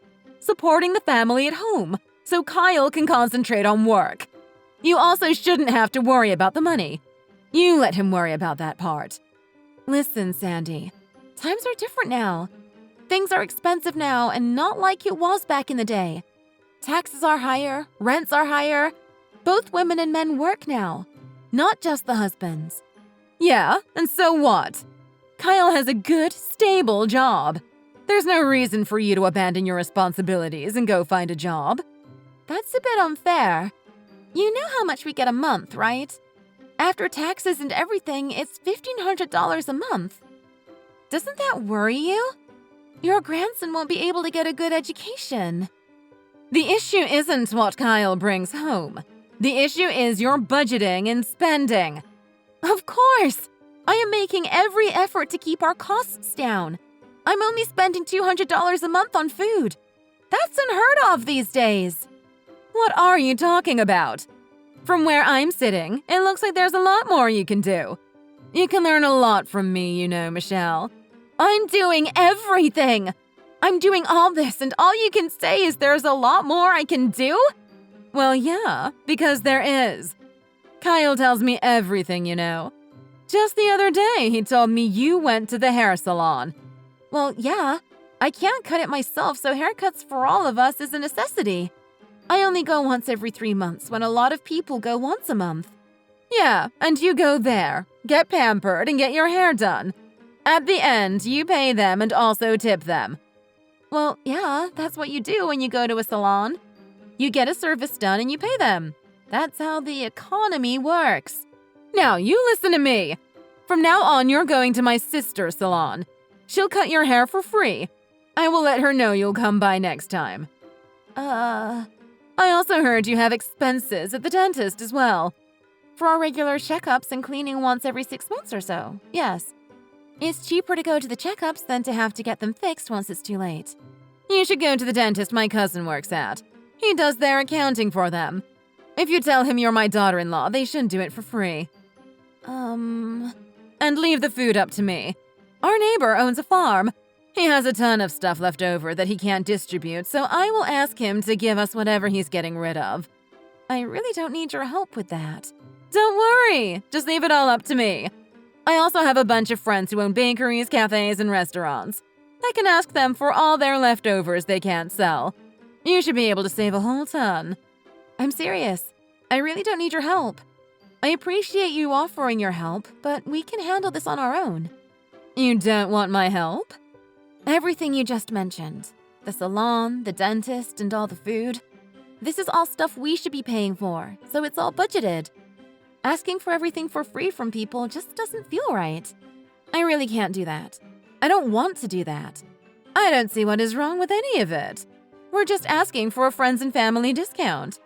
Supporting the family at home so Kyle can concentrate on work. You also shouldn't have to worry about the money. You let him worry about that part. Listen, Sandy, times are different now. Things are expensive now and not like it was back in the day. Taxes are higher, rents are higher. Both women and men work now, not just the husbands. Yeah, and so what? Kyle has a good, stable job. There's no reason for you to abandon your responsibilities and go find a job. That's a bit unfair. You know how much we get a month, right? After taxes and everything, it's $1,500 a month. Doesn't that worry you? Your grandson won't be able to get a good education. The issue isn't what Kyle brings home. The issue is your budgeting and spending. Of course! I am making every effort to keep our costs down. I'm only spending $200 a month on food. That's unheard of these days. What are you talking about? From where I'm sitting, it looks like there's a lot more you can do. You can learn a lot from me, you know, Michelle. I'm doing everything! I'm doing all this, and all you can say is there's a lot more I can do? Well, yeah, because there is. Kyle tells me everything, you know. Just the other day, he told me you went to the hair salon. Well, yeah. I can't cut it myself, so haircuts for all of us is a necessity. I only go once every 3 months when a lot of people go once a month. Yeah, and you go there, get pampered, and get your hair done. At the end, you pay them and also tip them. Well, yeah, that's what you do when you go to a salon. You get a service done and you pay them. That's how the economy works. Now, you listen to me. From now on, you're going to my sister's salon. She'll cut your hair for free. I will let her know you'll come by next time. I also heard you have expenses at the dentist as well. For our regular checkups and cleaning once every 6 months or so, yes. It's cheaper to go to the checkups than to have to get them fixed once it's too late. You should go to the dentist my cousin works at. He does their accounting for them. If you tell him you're my daughter-in-law, they should do it for free. And leave the food up to me. Our neighbor owns a farm. He has a ton of stuff left over that he can't distribute, so I will ask him to give us whatever he's getting rid of. I really don't need your help with that. Don't worry, just leave it all up to me. I also have a bunch of friends who own bakeries, cafes, and restaurants. I can ask them for all their leftovers they can't sell. You should be able to save a whole ton. I'm serious. I really don't need your help. I appreciate you offering your help, but we can handle this on our own. You don't want my help? Everything you just mentioned. The salon, the dentist, and all the food. This is all stuff we should be paying for, so it's all budgeted. Asking for everything for free from people just doesn't feel right. I really can't do that. I don't want to do that. I don't see what is wrong with any of it. We're just asking for a friends and family discount.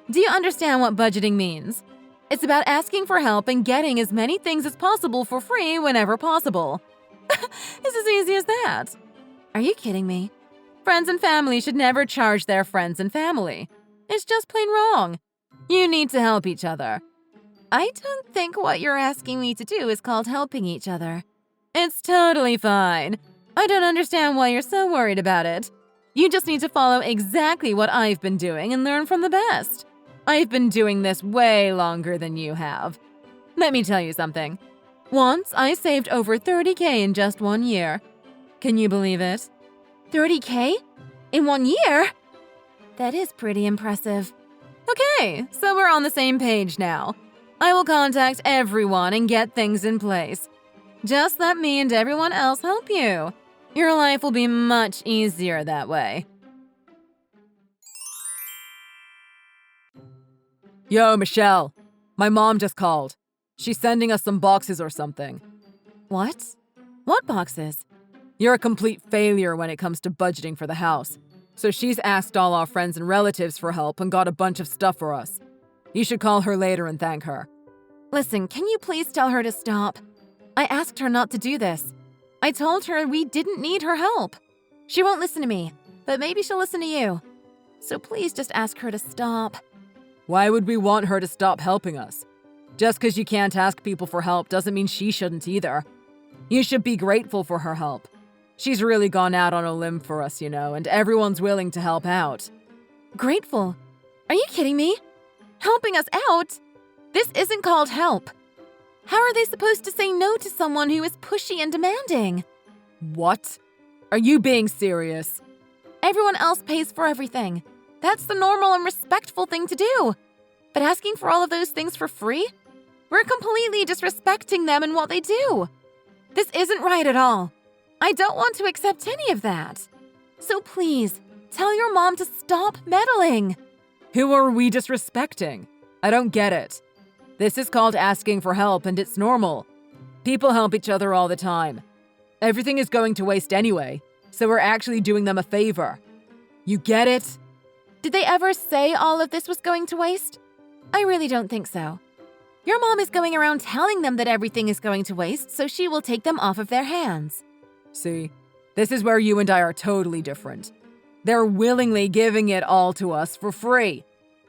Do you understand what budgeting means? It's about asking for help and getting as many things as possible for free whenever possible. It's as easy as that. Are you kidding me? Friends and family should never charge their friends and family. It's just plain wrong. You need to help each other. I don't think what you're asking me to do is called helping each other. It's totally fine. I don't understand why you're so worried about it. You just need to follow exactly what I've been doing and learn from the best. I've been doing this way longer than you have. Let me tell you something. Once, I saved over $30K in just 1 year. Can you believe it? $30K? In 1 year? That is pretty impressive. Okay, so we're on the same page now. I will contact everyone and get things in place. Just let me and everyone else help you. Your life will be much easier that way. Yo, Michelle. My mom just called. She's sending us some boxes or something. What? What boxes? You're a complete failure when it comes to budgeting for the house. So she's asked all our friends and relatives for help and got a bunch of stuff for us. You should call her later and thank her. Listen, can you please tell her to stop? I asked her not to do this. I told her we didn't need her help. She won't listen to me, but maybe she'll listen to you. So please just ask her to stop. Why would we want her to stop helping us? Just because you can't ask people for help doesn't mean she shouldn't either. You should be grateful for her help. She's really gone out on a limb for us, you know, and everyone's willing to help out. Grateful? Are you kidding me? Helping us out? This isn't called help. How are they supposed to say no to someone who is pushy and demanding? What? Are you being serious? Everyone else pays for everything. That's the normal and respectful thing to do. But asking for all of those things for free? We're completely disrespecting them and what they do. This isn't right at all. I don't want to accept any of that. So please, tell your mom to stop meddling. Who are we disrespecting? I don't get it. This is called asking for help, and it's normal. People help each other all the time. Everything is going to waste anyway, so we're actually doing them a favor. You get it? Did they ever say all of this was going to waste? I really don't think so. Your mom is going around telling them that everything is going to waste, so she will take them off of their hands. See, this is where you and I are totally different. They're willingly giving it all to us for free.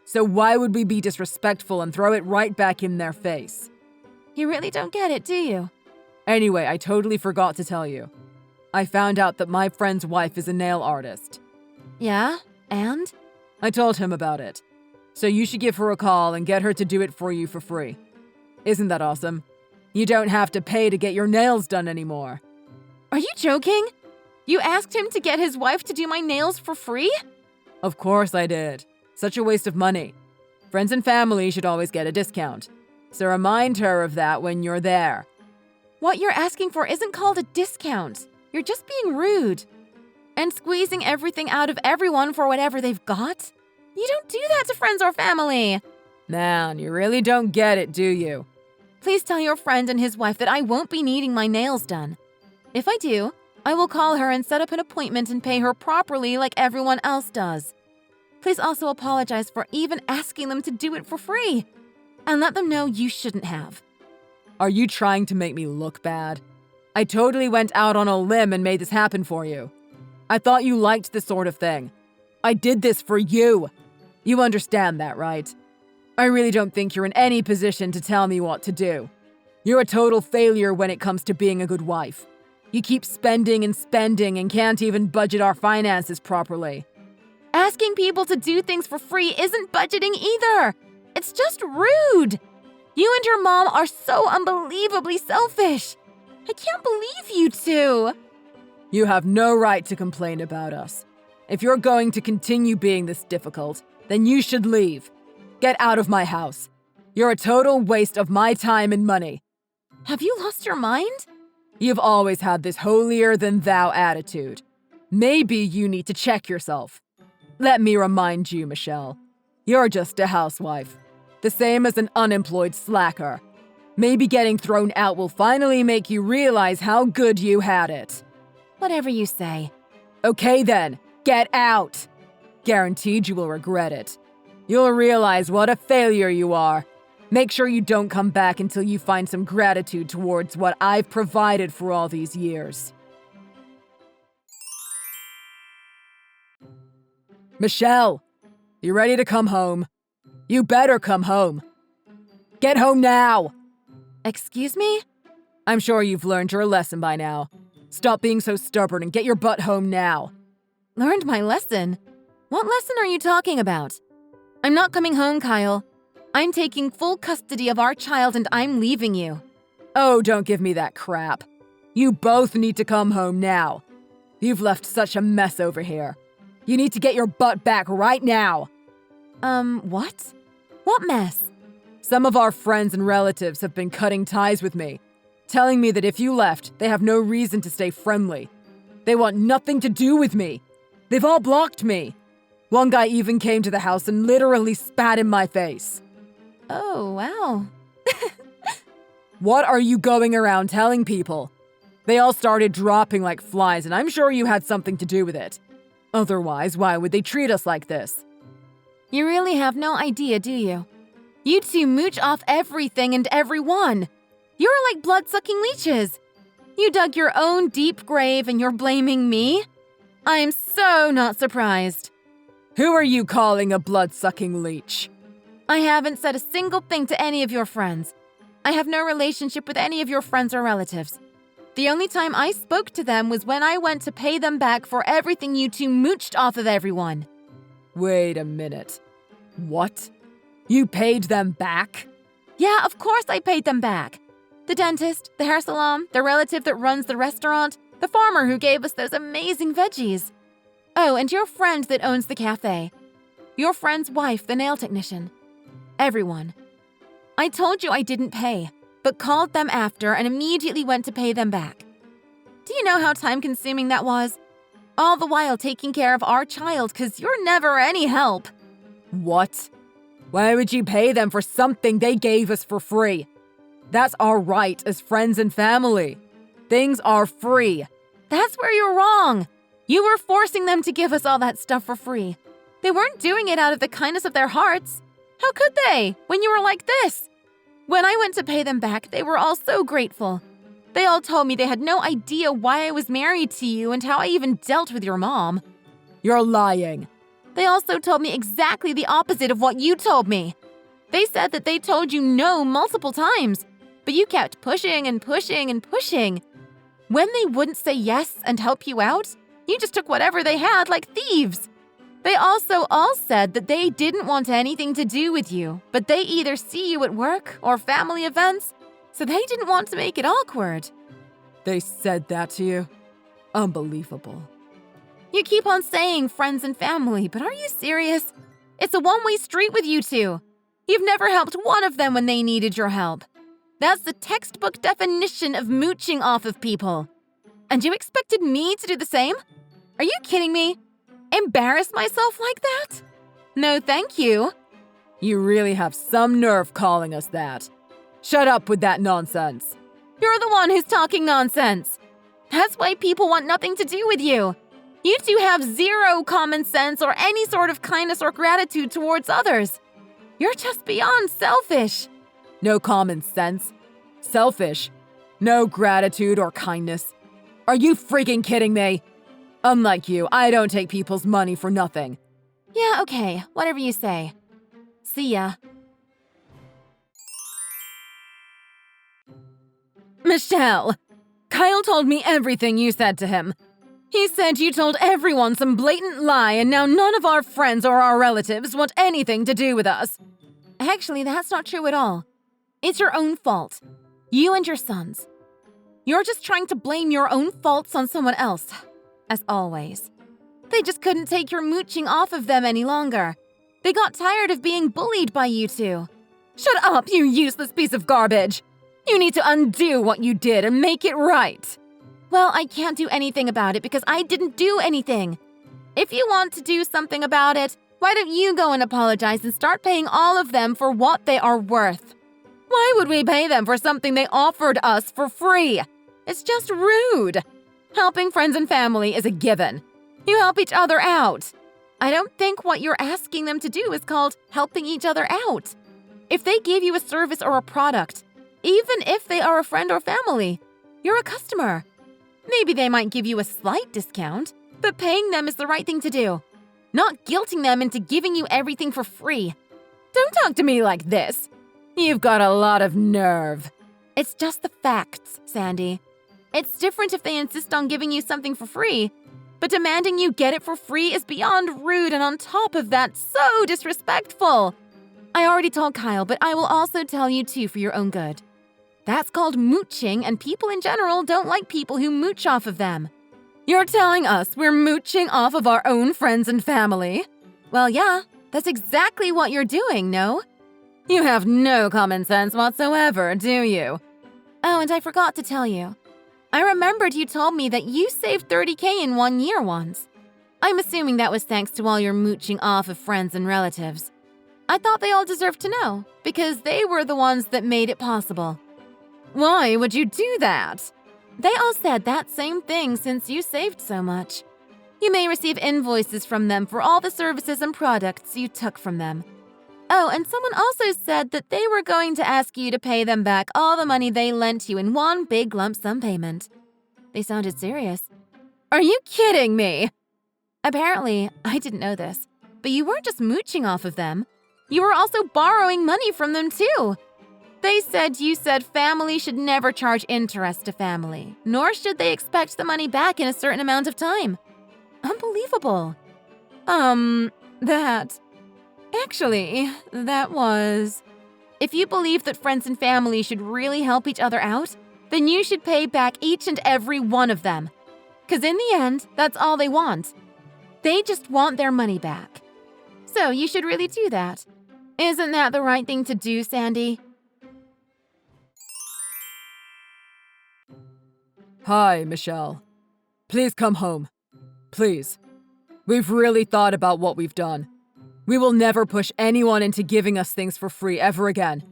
So why would we be disrespectful and throw it right back in their face? You really don't get it, do you? Anyway, I totally forgot to tell you. I found out that my friend's wife is a nail artist. Yeah? And? I told him about it. So you should give her a call and get her to do it for you for free. Isn't that awesome? You don't have to pay to get your nails done anymore. Are you joking? You asked him to get his wife to do my nails for free? Of course I did. Such a waste of money. Friends and family should always get a discount. So remind her of that when you're there. What you're asking for isn't called a discount. You're just being rude. And squeezing everything out of everyone for whatever they've got? You don't do that to friends or family. Man, you really don't get it, do you? Please tell your friend and his wife that I won't be needing my nails done. If I do, I will call her and set up an appointment and pay her properly like everyone else does. Please also apologize for even asking them to do it for free. And let them know you shouldn't have. Are you trying to make me look bad? I totally went out on a limb and made this happen for you. I thought you liked this sort of thing. I did this for you. You understand that, right? I really don't think you're in any position to tell me what to do. You're a total failure when it comes to being a good wife. You keep spending and can't even budget our finances properly. Asking people to do things for free isn't budgeting either. It's just rude. You and your mom are so unbelievably selfish. I can't believe you two. You have no right to complain about us. If you're going to continue being this difficult, then you should leave. Get out of my house. You're a total waste of my time and money. Have you lost your mind? You've always had this holier-than-thou attitude. Maybe you need to check yourself. Let me remind you, Michelle. You're just a housewife. The same as an unemployed slacker. Maybe getting thrown out will finally make you realize how good you had it. Whatever you say. Okay then, get out. Guaranteed you will regret it. You'll realize what a failure you are. Make sure you don't come back until you find some gratitude towards what I've provided for all these years. Michelle, you ready to come home? You better come home. Get home now! Excuse me? I'm sure you've learned your lesson by now. Stop being so stubborn and get your butt home now. Learned my lesson? What lesson are you talking about? I'm not coming home, Kyle. I'm taking full custody of our child and I'm leaving you. Oh, don't give me that crap. You both need to come home now. You've left such a mess over here. You need to get your butt back right now. What? What mess? Some of our friends and relatives have been cutting ties with me, telling me that if you left, they have no reason to stay friendly. They want nothing to do with me. They've all blocked me. One guy even came to the house and literally spat in my face. Oh, wow. What are you going around telling people? They all started dropping like flies, and I'm sure you had something to do with it. Otherwise, why would they treat us like this? You really have no idea, do you? You two mooch off everything and everyone. You're like blood-sucking leeches. You dug your own deep grave and you're blaming me? I'm so not surprised. Who are you calling a blood-sucking leech? I haven't said a single thing to any of your friends. I have no relationship with any of your friends or relatives. The only time I spoke to them was when I went to pay them back for everything you two mooched off of everyone. Wait a minute. What? You paid them back? Yeah, of course I paid them back. The dentist, the hair salon, the relative that runs the restaurant, the farmer who gave us those amazing veggies. Oh, and your friend that owns the cafe. Your friend's wife, the nail technician. Everyone. I told you I didn't pay, but called them after and immediately went to pay them back. Do you know how time-consuming that was? All the while taking care of our child because you're never any help. What? Why would you pay them for something they gave us for free? That's our right as friends and family. Things are free. That's where you're wrong. You were forcing them to give us all that stuff for free. They weren't doing it out of the kindness of their hearts. How could they, when you were like this? When I went to pay them back, they were all so grateful. They all told me they had no idea why I was married to you and how I even dealt with your mom. You're lying. They also told me exactly the opposite of what you told me. They said that they told you no multiple times, but you kept pushing and pushing and pushing. When they wouldn't say yes and help you out, you just took whatever they had like thieves. They also all said that they didn't want anything to do with you, but they either see you at work or family events, so they didn't want to make it awkward. They said that to you? Unbelievable. You keep on saying friends and family, but are you serious? It's a one-way street with you two. You've never helped one of them when they needed your help. That's the textbook definition of mooching off of people. And you expected me to do the same? Are you kidding me? Embarrass myself like that? No, thank you. You really have some nerve calling us that. Shut up with that nonsense. You're the one who's talking nonsense. That's why people want nothing to do with you. You two have zero common sense or any sort of kindness or gratitude towards others. You're just beyond selfish. No common sense. Selfish. No gratitude or kindness. Are you freaking kidding me? Unlike you, I don't take people's money for nothing. Yeah, okay, whatever you say. See ya. Michelle! Kyle told me everything you said to him. He said you told everyone some blatant lie and now none of our friends or our relatives want anything to do with us. Actually, that's not true at all. It's your own fault. You and your sons. You're just trying to blame your own faults on someone else. As always. They just couldn't take your mooching off of them any longer. They got tired of being bullied by you two. Shut up, you useless piece of garbage! You need to undo what you did and make it right. Well, I can't do anything about it because I didn't do anything. If you want to do something about it, why don't you go and apologize and start paying all of them for what they are worth? Why would we pay them for something they offered us for free? It's just rude. Helping friends and family is a given. You help each other out. I don't think what you're asking them to do is called helping each other out. If they give you a service or a product, even if they are a friend or family, you're a customer. Maybe they might give you a slight discount, but paying them is the right thing to do. Not guilting them into giving you everything for free. Don't talk to me like this. You've got a lot of nerve. It's just the facts, Sandy. It's different if they insist on giving you something for free, but demanding you get it for free is beyond rude and on top of that, so disrespectful. I already told Kyle, but I will also tell you too for your own good. That's called mooching, and people in general don't like people who mooch off of them. You're telling us we're mooching off of our own friends and family? Well, yeah, that's exactly what you're doing, no? You have no common sense whatsoever, do you? Oh, and I forgot to tell you. I remembered you told me that you saved $30K in 1 year once. I'm assuming that was thanks to all your mooching off of friends and relatives. I thought they all deserved to know, because they were the ones that made it possible. Why would you do that? They all said that same thing since you saved so much. You may receive invoices from them for all the services and products you took from them. Oh, and someone also said that they were going to ask you to pay them back all the money they lent you in one big lump sum payment. They sounded serious. Are you kidding me? Apparently, I didn't know this, but you weren't just mooching off of them. You were also borrowing money from them too. They said you said family should never charge interest to family, nor should they expect the money back in a certain amount of time. Unbelievable. That was... If you believe that friends and family should really help each other out, then you should pay back each and every one of them. 'Cause in the end, that's all they want. They just want their money back. So you should really do that. Isn't that the right thing to do, Sandy? Hi, Michelle. Please come home. Please. We've really thought about what we've done. We will never push anyone into giving us things for free ever again.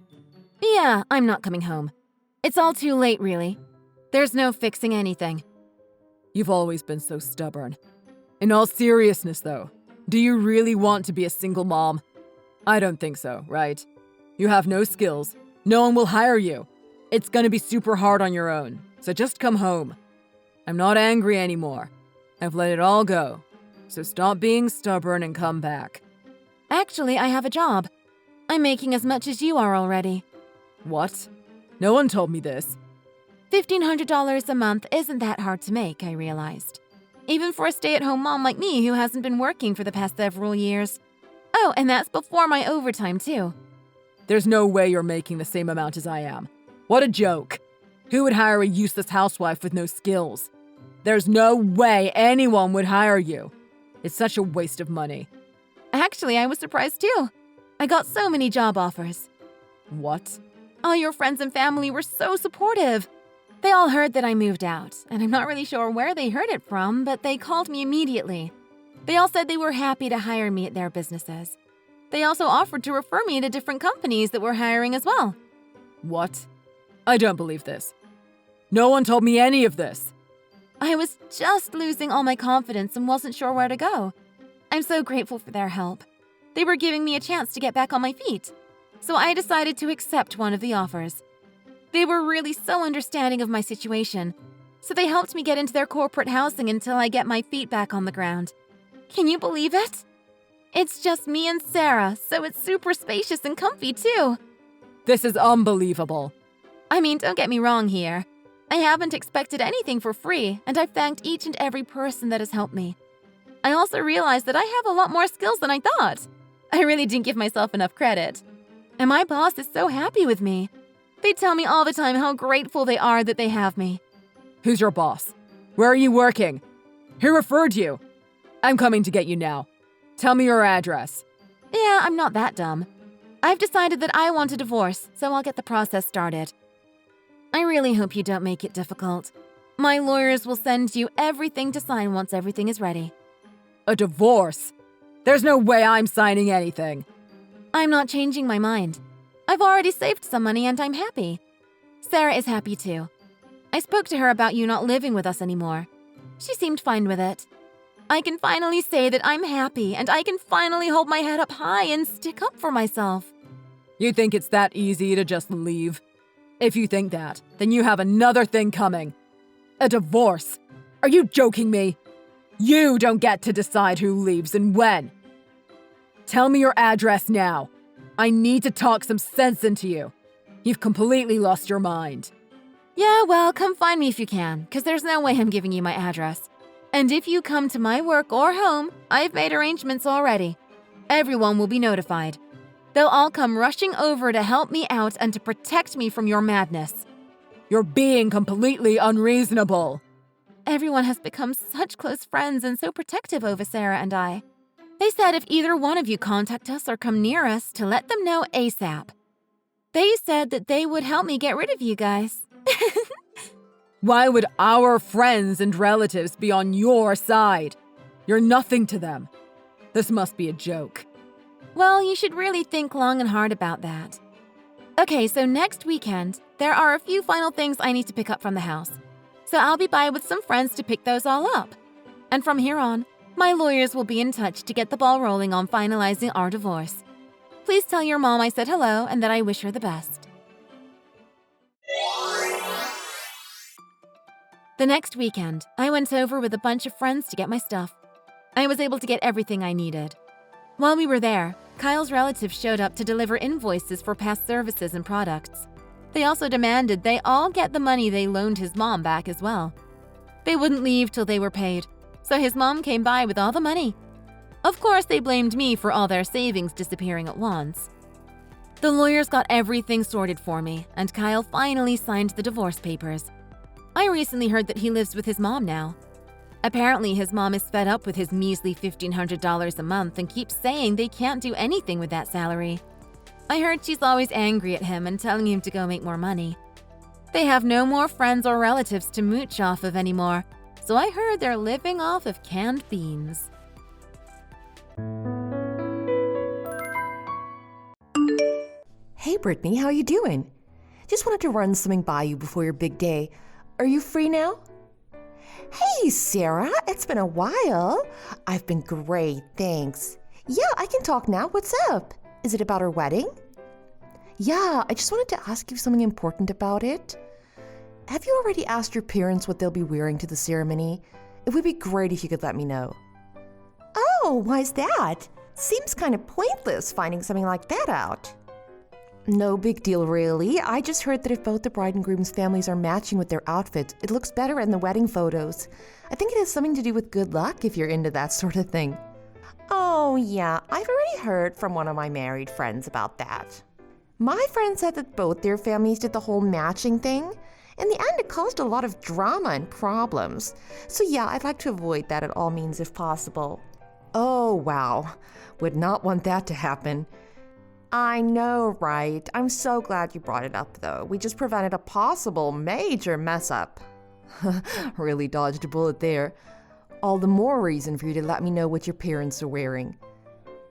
Yeah, I'm not coming home. It's all too late, really. There's no fixing anything. You've always been so stubborn. In all seriousness, though, do you really want to be a single mom? I don't think so, right? You have no skills. No one will hire you. It's gonna be super hard on your own, so just come home. I'm not angry anymore. I've let it all go. So stop being stubborn and come back. Actually, I have a job. I'm making as much as you are already. What? No one told me this. $1,500 a month isn't that hard to make, I realized. Even for a stay-at-home mom like me who hasn't been working for the past several years. Oh, and that's before my overtime, too. There's no way you're making the same amount as I am. What a joke. Who would hire a useless housewife with no skills? There's no way anyone would hire you. It's such a waste of money. Actually, I was surprised too. I got so many job offers. What? All your friends and family were so supportive. They all heard that I moved out, and I'm not really sure where they heard it from, but they called me immediately. They all said they were happy to hire me at their businesses. They also offered to refer me to different companies that were hiring as well. What? I don't believe this. No one told me any of this. I was just losing all my confidence and wasn't sure where to go. I'm so grateful for their help. They were giving me a chance to get back on my feet. So I decided to accept one of the offers. They were really so understanding of my situation, so they helped me get into their corporate housing until I get my feet back on the ground. Can you believe it? It's just me and Sarah, so it's super spacious and comfy too. This is unbelievable. I mean, don't get me wrong here. I haven't expected anything for free, and I've thanked each and every person that has helped me. I also realized that I have a lot more skills than I thought. I really didn't give myself enough credit. And my boss is so happy with me. They tell me all the time how grateful they are that they have me. Who's your boss? Where are you working? Who referred you? I'm coming to get you now. Tell me your address. Yeah, I'm not that dumb. I've decided that I want a divorce, so I'll get the process started. I really hope you don't make it difficult. My lawyers will send you everything to sign once everything is ready. A divorce? There's no way I'm signing anything. I'm not changing my mind. I've already saved some money and I'm happy. Sarah is happy too. I spoke to her about you not living with us anymore. She seemed fine with it. I can finally say that I'm happy and I can finally hold my head up high and stick up for myself. You think it's that easy to just leave? If you think that, then you have another thing coming. A divorce. Are you joking me? You don't get to decide who leaves and when. Tell me your address now. I need to talk some sense into you. You've completely lost your mind. Yeah, well, come find me if you can, because there's no way I'm giving you my address. And if you come to my work or home, I've made arrangements already. Everyone will be notified. They'll all come rushing over to help me out and to protect me from your madness. You're being completely unreasonable. Everyone has become such close friends and so protective over Sarah and I. They said if either one of you contact us or come near us to let them know ASAP. They said that they would help me get rid of you guys. Why would our friends and relatives be on your side? You're nothing to them. This must be a joke. Well, you should really think long and hard about that. Okay, so next weekend, there are a few final things I need to pick up from the house. So I'll be by with some friends to pick those all up. And from here on, my lawyers will be in touch to get the ball rolling on finalizing our divorce. Please tell your mom I said hello and that I wish her the best. The next weekend, I went over with a bunch of friends to get my stuff. I was able to get everything I needed. While we were there, Kyle's relatives showed up to deliver invoices for past services and products. They also demanded they all get the money they loaned his mom back as well. They wouldn't leave till they were paid, so his mom came by with all the money. Of course, they blamed me for all their savings disappearing at once. The lawyers got everything sorted for me, and Kyle finally signed the divorce papers. I recently heard that he lives with his mom now. Apparently, his mom is fed up with his measly $1,500 a month and keeps saying they can't do anything with that salary. I heard she's always angry at him and telling him to go make more money. They have no more friends or relatives to mooch off of anymore, so I heard they're living off of canned beans. Hey Brittany, how you doing? Just wanted to run something by you before your big day. Are you free now? Hey Sarah, it's been a while. I've been great, thanks. Yeah, I can talk now. What's up? Is it about our wedding? Yeah, I just wanted to ask you something important about it. Have you already asked your parents what they'll be wearing to the ceremony? It would be great if you could let me know. Oh, why's that? Seems kind of pointless finding something like that out. No big deal, really. I just heard that if both the bride and groom's families are matching with their outfits, it looks better in the wedding photos. I think it has something to do with good luck if you're into that sort of thing. Oh, yeah, I've already heard from one of my married friends about that. My friend said that both their families did the whole matching thing. In the end, it caused a lot of drama and problems. So yeah, I'd like to avoid that at all means if possible. Oh, wow. Would not want that to happen. I know, right? I'm so glad you brought it up, though. We just prevented a possible major mess up. Really dodged a bullet there. All the more reason for you to let me know what your parents are wearing.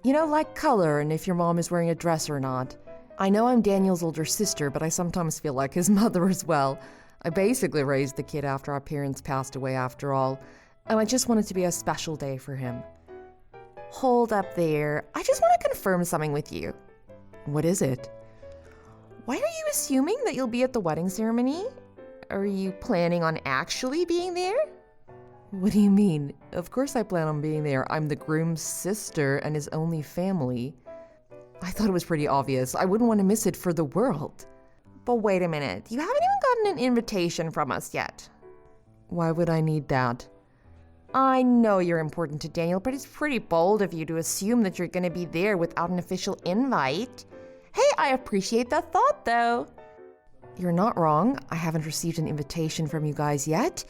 You know, like color and if your mom is wearing a dress or not. I know I'm Daniel's older sister, but I sometimes feel like his mother as well. I basically raised the kid after our parents passed away after all, and I just want it to be a special day for him. Hold up there. I just want to confirm something with you. What is it? Why are you assuming that you'll be at the wedding ceremony? Are you planning on actually being there? What do you mean? Of course I plan on being there. I'm the groom's sister and his only family. I thought it was pretty obvious. I wouldn't want to miss it for the world. But wait a minute. You haven't even gotten an invitation from us yet. Why would I need that? I know you're important to Daniel, but it's pretty bold of you to assume that you're going to be there without an official invite. Hey, I appreciate that thought, though. You're not wrong. I haven't received an invitation from you guys yet,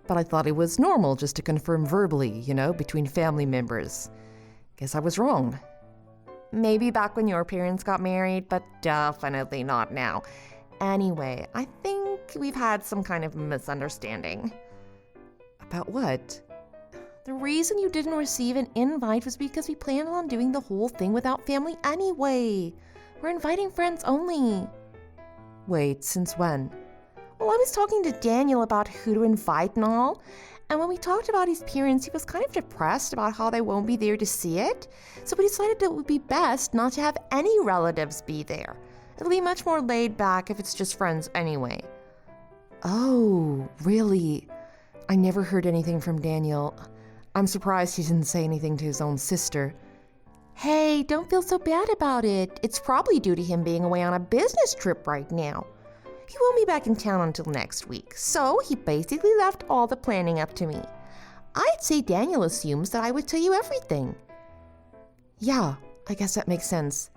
but I thought it was normal just to confirm verbally, between family members. Guess I was wrong. Maybe back when your parents got married, but definitely not now. Anyway, I think we've had some kind of misunderstanding. About what? The reason you didn't receive an invite was because we planned on doing the whole thing without family anyway. We're inviting friends only. Wait, since when? Well, I was talking to Daniel about who to invite and all, and when we talked about his parents, he was kind of depressed about how they won't be there to see it, so we decided that it would be best not to have any relatives be there. It'll be much more laid back if it's just friends anyway. Oh, really? I never heard anything from Daniel. I'm surprised he didn't say anything to his own sister. Hey, don't feel so bad about it. It's probably due to him being away on a business trip right now. He won't be back in town until next week, so he basically left all the planning up to me. I'd say Daniel assumes that I would tell you everything. Yeah, I guess that makes sense.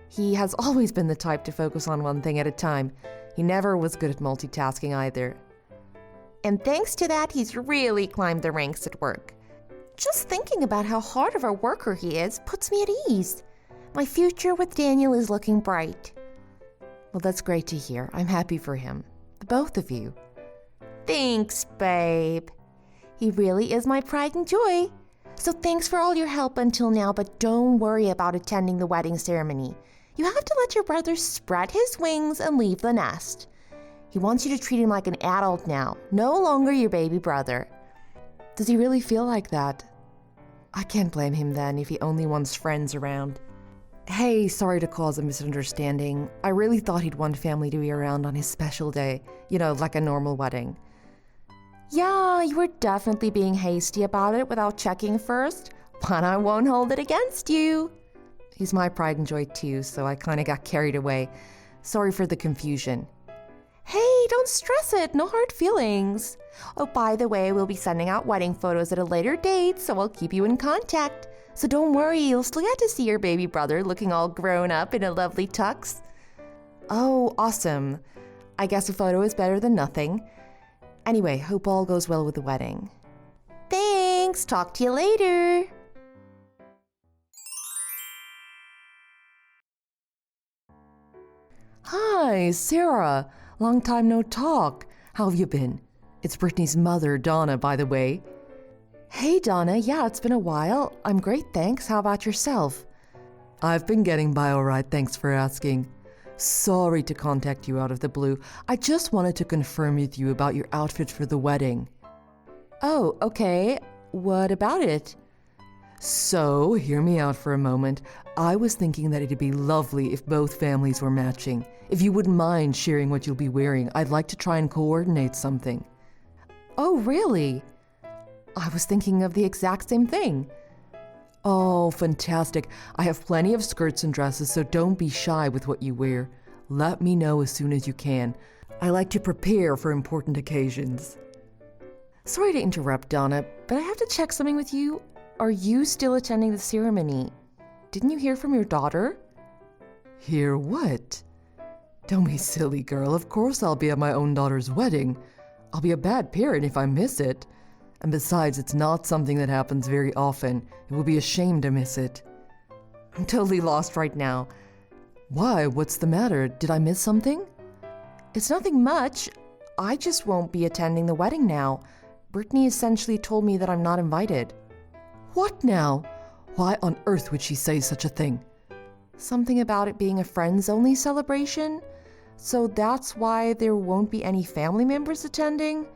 He has always been the type to focus on one thing at a time. He never was good at multitasking either. And thanks to that, he's really climbed the ranks at work. Just thinking about how hard of a worker he is puts me at ease. My future with Daniel is looking bright. Well, that's great to hear. I'm happy for him. The both of you. Thanks, babe. He really is my pride and joy. So thanks for all your help until now, but don't worry about attending the wedding ceremony. You have to let your brother spread his wings and leave the nest. He wants you to treat him like an adult now, no longer your baby brother. Does he really feel like that? I can't blame him then if he only wants friends around. Hey, sorry to cause a misunderstanding. I really thought he'd want family to be around on his special day, like a normal wedding. Yeah, you were definitely being hasty about it without checking first, but I won't hold it against you. He's my pride and joy too, so I kind of got carried away. Sorry for the confusion. Hey, don't stress it. No hard feelings. Oh, by the way, we'll be sending out wedding photos at a later date, so I'll keep you in contact. So don't worry, you'll still get to see your baby brother looking all grown up in a lovely tux. Oh, awesome. I guess a photo is better than nothing. Anyway, hope all goes well with the wedding. Thanks. Talk to you later. Hi, Sarah. Long time no talk. How have you been? It's Brittany's mother, Donna, by the way. Hey, Donna. Yeah, it's been a while. I'm great, thanks. How about yourself? I've been getting by all right, thanks for asking. Sorry to contact you out of the blue. I just wanted to confirm with you about your outfit for the wedding. Oh, okay. What about it? So, hear me out for a moment. I was thinking that it'd be lovely if both families were matching. If you wouldn't mind sharing what you'll be wearing, I'd like to try and coordinate something. Oh, really? I was thinking of the exact same thing. Oh, fantastic. I have plenty of skirts and dresses, so don't be shy with what you wear. Let me know as soon as you can. I like to prepare for important occasions. Sorry to interrupt, Donna, but I have to check something with you. Are you still attending the ceremony? Didn't you hear from your daughter? Hear what? Don't be silly, girl. Of course I'll be at my own daughter's wedding. I'll be a bad parent if I miss it. And besides, it's not something that happens very often. It would be a shame to miss it. I'm totally lost right now. Why? What's the matter? Did I miss something? It's nothing much. I just won't be attending the wedding now. Brittany essentially told me that I'm not invited. What now? Why on earth would she say such a thing? Something about it being a friends-only celebration? So that's why there won't be any family members attending?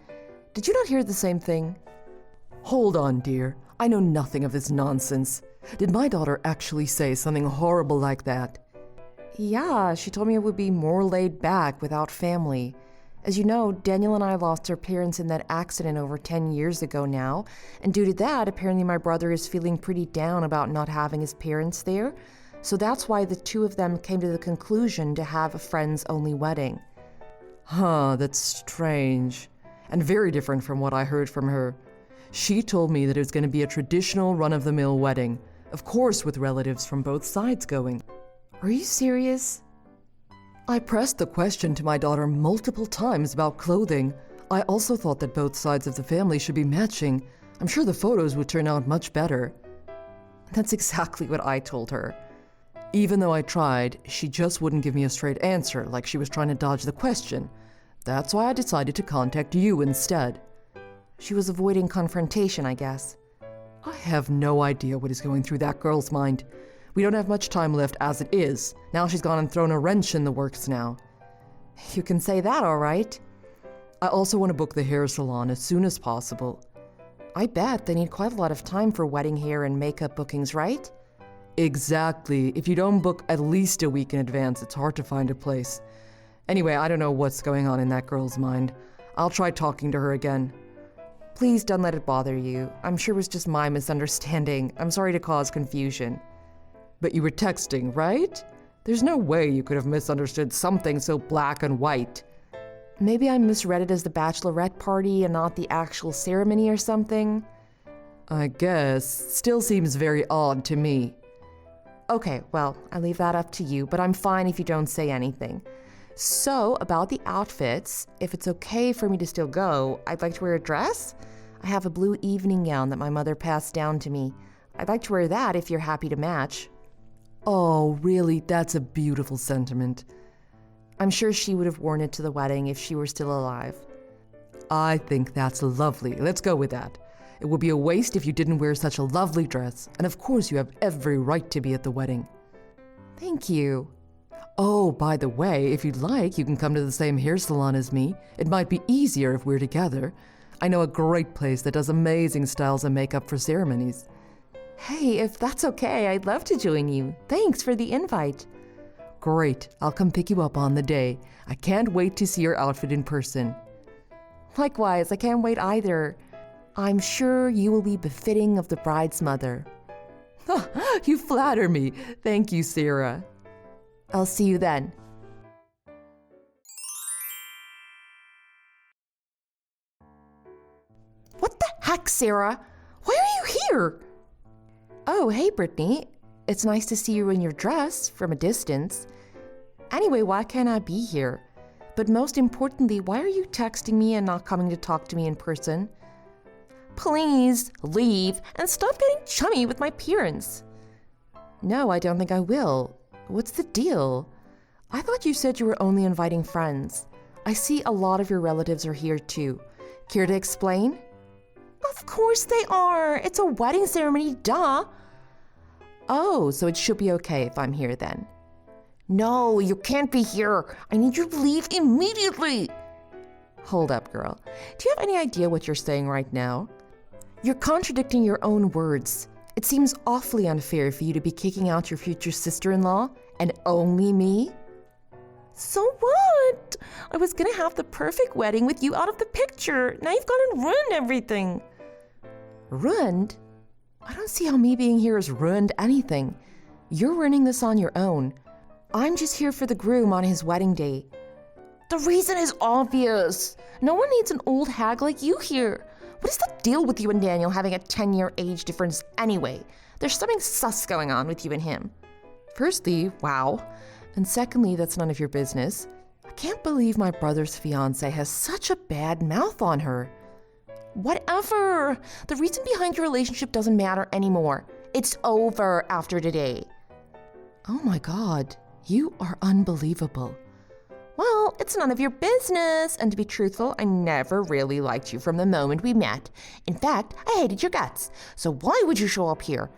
Did you not hear the same thing? Hold on, dear. I know nothing of this nonsense. Did my daughter actually say something horrible like that? Yeah, she told me it would be more laid back without family. As you know, Daniel and I lost our parents in that accident over 10 years ago now, and due to that, apparently my brother is feeling pretty down about not having his parents there, so that's why the two of them came to the conclusion to have a friends-only wedding. Huh, that's strange, and very different from what I heard from her. She told me that it was going to be a traditional run-of-the-mill wedding, of course with relatives from both sides going. Are you serious? I pressed the question to my daughter multiple times about clothing. I also thought that both sides of the family should be matching. I'm sure the photos would turn out much better. That's exactly what I told her. Even though I tried, she just wouldn't give me a straight answer, like she was trying to dodge the question. That's why I decided to contact you instead. She was avoiding confrontation, I guess. I have no idea what is going through that girl's mind. We don't have much time left as it is. Now she's gone and thrown a wrench in the works now. You can say that, all right. I also want to book the hair salon as soon as possible. I bet they need quite a lot of time for wedding hair and makeup bookings, right? Exactly. If you don't book at least a week in advance, it's hard to find a place. Anyway, I don't know what's going on in that girl's mind. I'll try talking to her again. Please don't let it bother you. I'm sure it was just my misunderstanding. I'm sorry to cause confusion. But you were texting, right? There's no way you could have misunderstood something so black and white. Maybe I misread it as the bachelorette party and not the actual ceremony or something. I guess. Still seems very odd to me. Okay, well, I leave that up to you, but I'm fine if you don't say anything. So, about the outfits, if it's okay for me to still go, I'd like to wear a dress. I have a blue evening gown that my mother passed down to me. I'd like to wear that if you're happy to match. Oh, really? That's a beautiful sentiment. I'm sure she would have worn it to the wedding if she were still alive. I think that's lovely. Let's go with that. It would be a waste if you didn't wear such a lovely dress, and of course you have every right to be at the wedding. Thank you. Oh, by the way, if you'd like, you can come to the same hair salon as me. It might be easier if we're together. I know a great place that does amazing styles and makeup for ceremonies. Hey, if that's okay, I'd love to join you. Thanks for the invite. Great. I'll come pick you up on the day. I can't wait to see your outfit in person. Likewise, I can't wait either. I'm sure you will be befitting of the bride's mother. You flatter me. Thank you, Sarah. I'll see you then. What the heck, Sarah? Why are you here? Oh, hey, Brittany. It's nice to see you in your dress from a distance. Anyway, why can't I be here? But most importantly, why are you texting me and not coming to talk to me in person? Please leave and stop getting chummy with my parents. No, I don't think I will. What's the deal? I thought you said you were only inviting friends. I see a lot of your relatives are here too. Care to explain? Of course they are. It's a wedding ceremony, duh. Oh, so it should be okay if I'm here then. No, you can't be here. I need you to leave immediately. Hold up, girl. Do you have any idea what you're saying right now? You're contradicting your own words. It seems awfully unfair for you to be kicking out your future sister-in-law and only me. So what? I was gonna have the perfect wedding with you out of the picture. Now you've gone and ruined everything. Ruined? I don't see how me being here has ruined anything. You're ruining this on your own. I'm just here for the groom on his wedding day. The reason is obvious. No one needs an old hag like you here. What is the deal with you and Daniel having a 10-year age difference anyway? There's something sus going on with you and him. Firstly, wow. And secondly, that's none of your business. I can't believe my brother's fiancé has such a bad mouth on her. Whatever. The reason behind your relationship doesn't matter anymore. It's over after today. Oh my God, you are unbelievable. Well, it's none of your business, and to be truthful, I never really liked you from the moment we met. In fact, I hated your guts. So why would you show up here?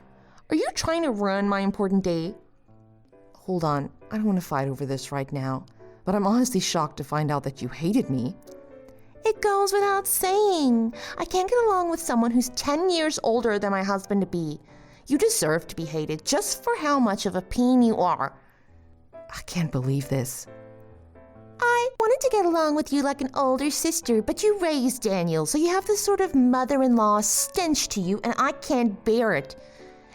Are you trying to ruin my important day? Hold on, I don't want to fight over this right now, but I'm honestly shocked to find out that you hated me. It goes without saying. I can't get along with someone who's 10 years older than my husband-to-be. You deserve to be hated just for how much of a peen you are. I can't believe this. I wanted to get along with you like an older sister, but you raised Daniel, so you have this sort of mother-in-law stench to you, and I can't bear it.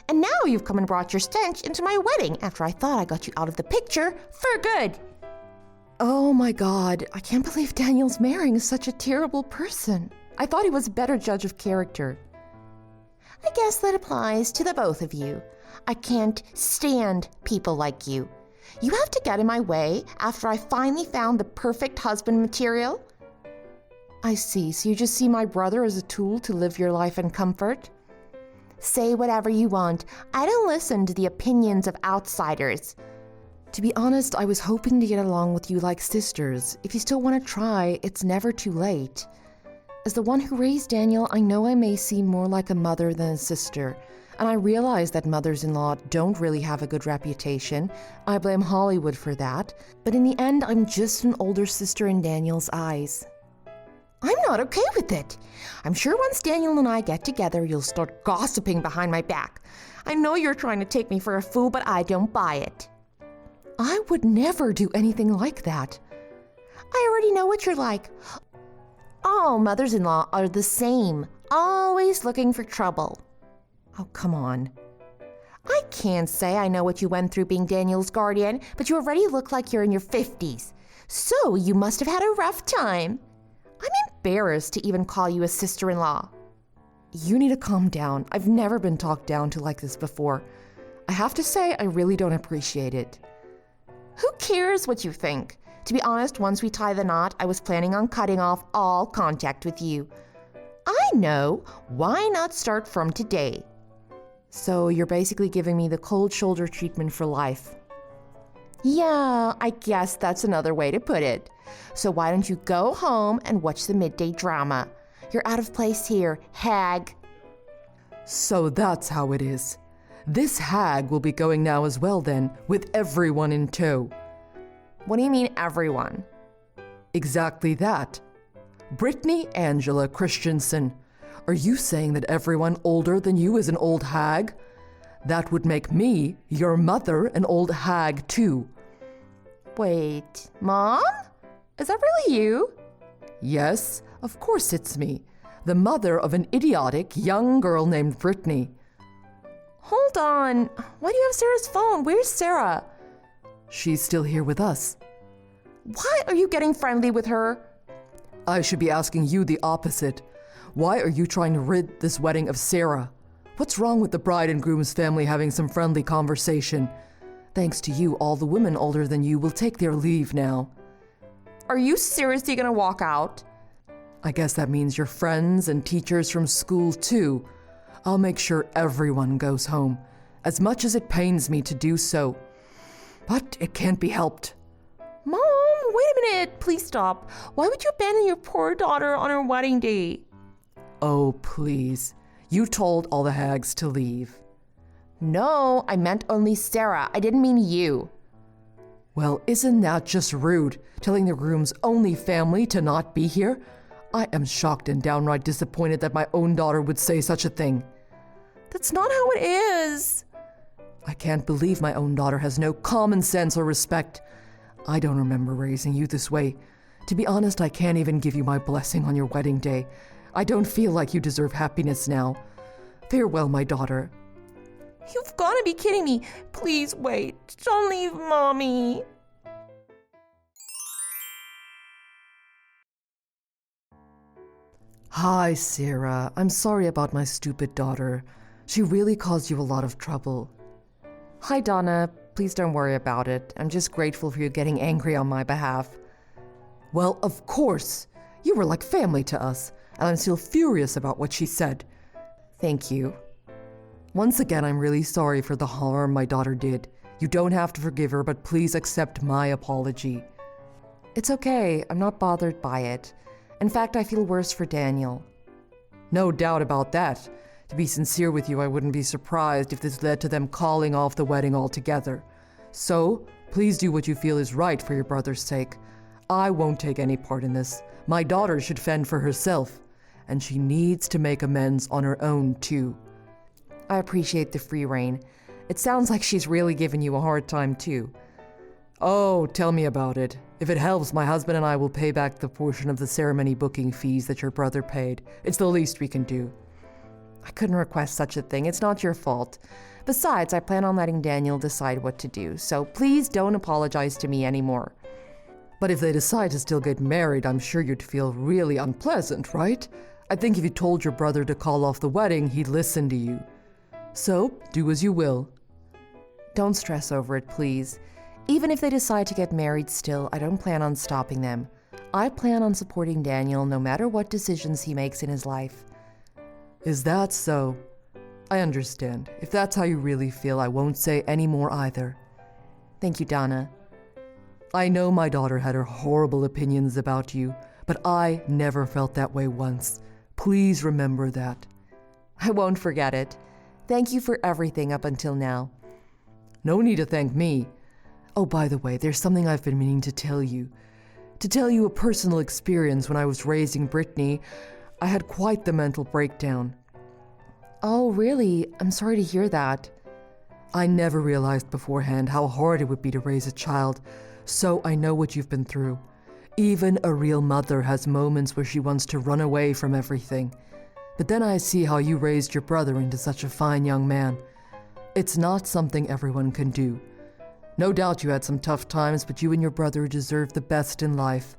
And now you've come and brought your stench into my wedding after I thought I got you out of the picture for good. Oh my God, I can't believe Daniel's marrying such a terrible person. I thought he was a better judge of character. I guess that applies to the both of you. I can't stand people like you. You have to get in my way after I finally found the perfect husband material? I see, so you just see my brother as a tool to live your life in comfort? Say whatever you want. I don't listen to the opinions of outsiders. To be honest, I was hoping to get along with you like sisters. If you still want to try, it's never too late. As the one who raised Daniel, I know I may seem more like a mother than a sister. And I realize that mothers-in-law don't really have a good reputation. I blame Hollywood for that. But in the end, I'm just an older sister in Daniel's eyes. I'm not okay with it. I'm sure once Daniel and I get together, you'll start gossiping behind my back. I know you're trying to take me for a fool, but I don't buy it. I would never do anything like that. I already know what you're like. All mothers-in-law are the same, always looking for trouble. Oh, come on. I can't say I know what you went through being Daniel's guardian, but you already look like you're in your 50s. So you must have had a rough time. I'm embarrassed to even call you a sister-in-law. You need to calm down. I've never been talked down to like this before. I have to say, I really don't appreciate it. Who cares what you think? To be honest, once we tie the knot, I was planning on cutting off all contact with you. I know. Why not start from today? So you're basically giving me the cold shoulder treatment for life. Yeah, I guess that's another way to put it. So why don't you go home and watch the midday drama? You're out of place here, hag. So that's how it is. This hag will be going now as well then, with everyone in tow. What do you mean, everyone? Exactly that. Brittany Angela Christensen. Are you saying that everyone older than you is an old hag? That would make me, your mother, an old hag too. Wait, Mom? Is that really you? Yes, of course it's me, the mother of an idiotic young girl named Brittany. Hold on. Why do you have Sarah's phone? Where's Sarah? She's still here with us. Why are you getting friendly with her? I should be asking you the opposite. Why are you trying to rid this wedding of Sarah? What's wrong with the bride and groom's family having some friendly conversation? Thanks to you, all the women older than you will take their leave now. Are you seriously gonna walk out? I guess that means your friends and teachers from school too. I'll make sure everyone goes home, as much as it pains me to do so. But it can't be helped. Mom, wait a minute. Please stop. Why would you abandon your poor daughter on her wedding day? Oh, please. You told all the hags to leave. No, I meant only Sarah. I didn't mean you. Well, isn't that just rude, telling the groom's only family to not be here? I am shocked and downright disappointed that my own daughter would say such a thing. That's not how it is. I can't believe my own daughter has no common sense or respect. I don't remember raising you this way. To be honest, I can't even give you my blessing on your wedding day. I don't feel like you deserve happiness now. Farewell, my daughter. You've got to be kidding me. Please wait. Don't leave Mommy. Hi, Sarah. I'm sorry about my stupid daughter. She really caused you a lot of trouble. Hi, Donna. Please don't worry about it. I'm just grateful for you getting angry on my behalf. Well, of course. You were like family to us, and I'm still furious about what she said. Thank you. Once again, I'm really sorry for the harm my daughter did. You don't have to forgive her, but please accept my apology. It's okay. I'm not bothered by it. In fact, I feel worse for Daniel. No doubt about that. To be sincere with you, I wouldn't be surprised if this led to them calling off the wedding altogether. So, please do what you feel is right for your brother's sake. I won't take any part in this. My daughter should fend for herself, and she needs to make amends on her own, too. I appreciate the free rein. It sounds like she's really giving you a hard time, too. Oh, tell me about it. If it helps, my husband and I will pay back the portion of the ceremony booking fees that your brother paid. It's the least we can do. I couldn't request such a thing. It's not your fault. Besides, I plan on letting Daniel decide what to do, so please don't apologize to me anymore. But if they decide to still get married, I'm sure you'd feel really unpleasant, right? I think if you told your brother to call off the wedding, he'd listen to you. So, do as you will. Don't stress over it, please. Even if they decide to get married still, I don't plan on stopping them. I plan on supporting Daniel no matter what decisions he makes in his life. Is that so? I understand. If that's how you really feel, I won't say any more either. Thank you, Donna. I know my daughter had her horrible opinions about you, but I never felt that way once. Please remember that. I won't forget it. Thank you for everything up until now. No need to thank me. Oh, by the way, there's something I've been meaning to tell you. To tell you a personal experience when I was raising Brittany, I had quite the mental breakdown. Oh, really? I'm sorry to hear that. I never realized beforehand how hard it would be to raise a child, so I know what you've been through. Even a real mother has moments where she wants to run away from everything. But then I see how you raised your brother into such a fine young man. It's not something everyone can do. No doubt you had some tough times, but you and your brother deserve the best in life.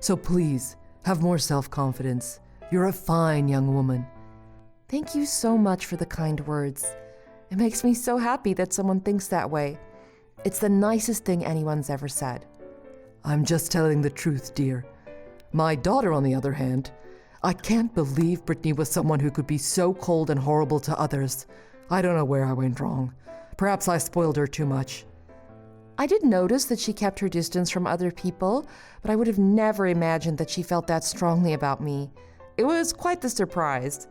So please, have more self-confidence. You're a fine young woman. Thank you so much for the kind words. It makes me so happy that someone thinks that way. It's the nicest thing anyone's ever said. I'm just telling the truth, dear. My daughter, on the other hand, I can't believe Brittany was someone who could be so cold and horrible to others. I don't know where I went wrong. Perhaps I spoiled her too much. I did notice that she kept her distance from other people, but I would have never imagined that she felt that strongly about me. It was quite the surprise.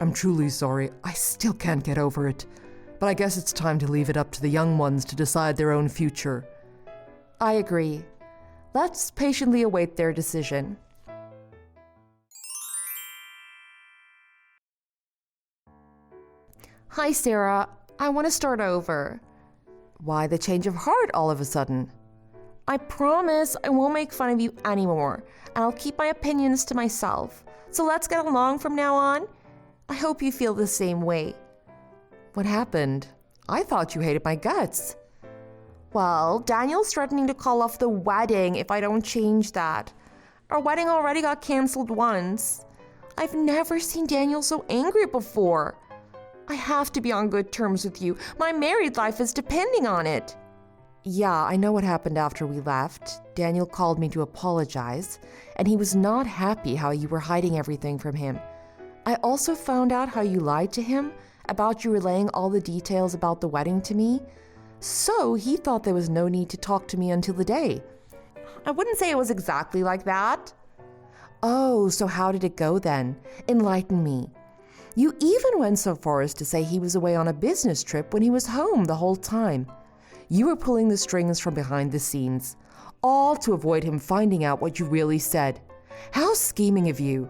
I'm truly sorry. I still can't get over it. But I guess it's time to leave it up to the young ones to decide their own future. I agree. Let's patiently await their decision. Hi, Sarah. I want to start over. Why the change of heart all of a sudden? I promise I won't make fun of you anymore, and I'll keep my opinions to myself. So let's get along from now on. I hope you feel the same way. What happened? I thought you hated my guts. Well, Daniel's threatening to call off the wedding if I don't change that. Our wedding already got canceled once. I've never seen Daniel so angry before. I have to be on good terms with you. My married life is depending on it. Yeah, I know what happened after we left. Daniel called me to apologize, and he was not happy how you were hiding everything from him. I also found out how you lied to him about you relaying all the details about the wedding to me. So he thought there was no need to talk to me until the day. I wouldn't say it was exactly like that. Oh, so how did it go then? Enlighten me. You even went so far as to say he was away on a business trip when he was home the whole time. You were pulling the strings from behind the scenes, all to avoid him finding out what you really said. How scheming of you.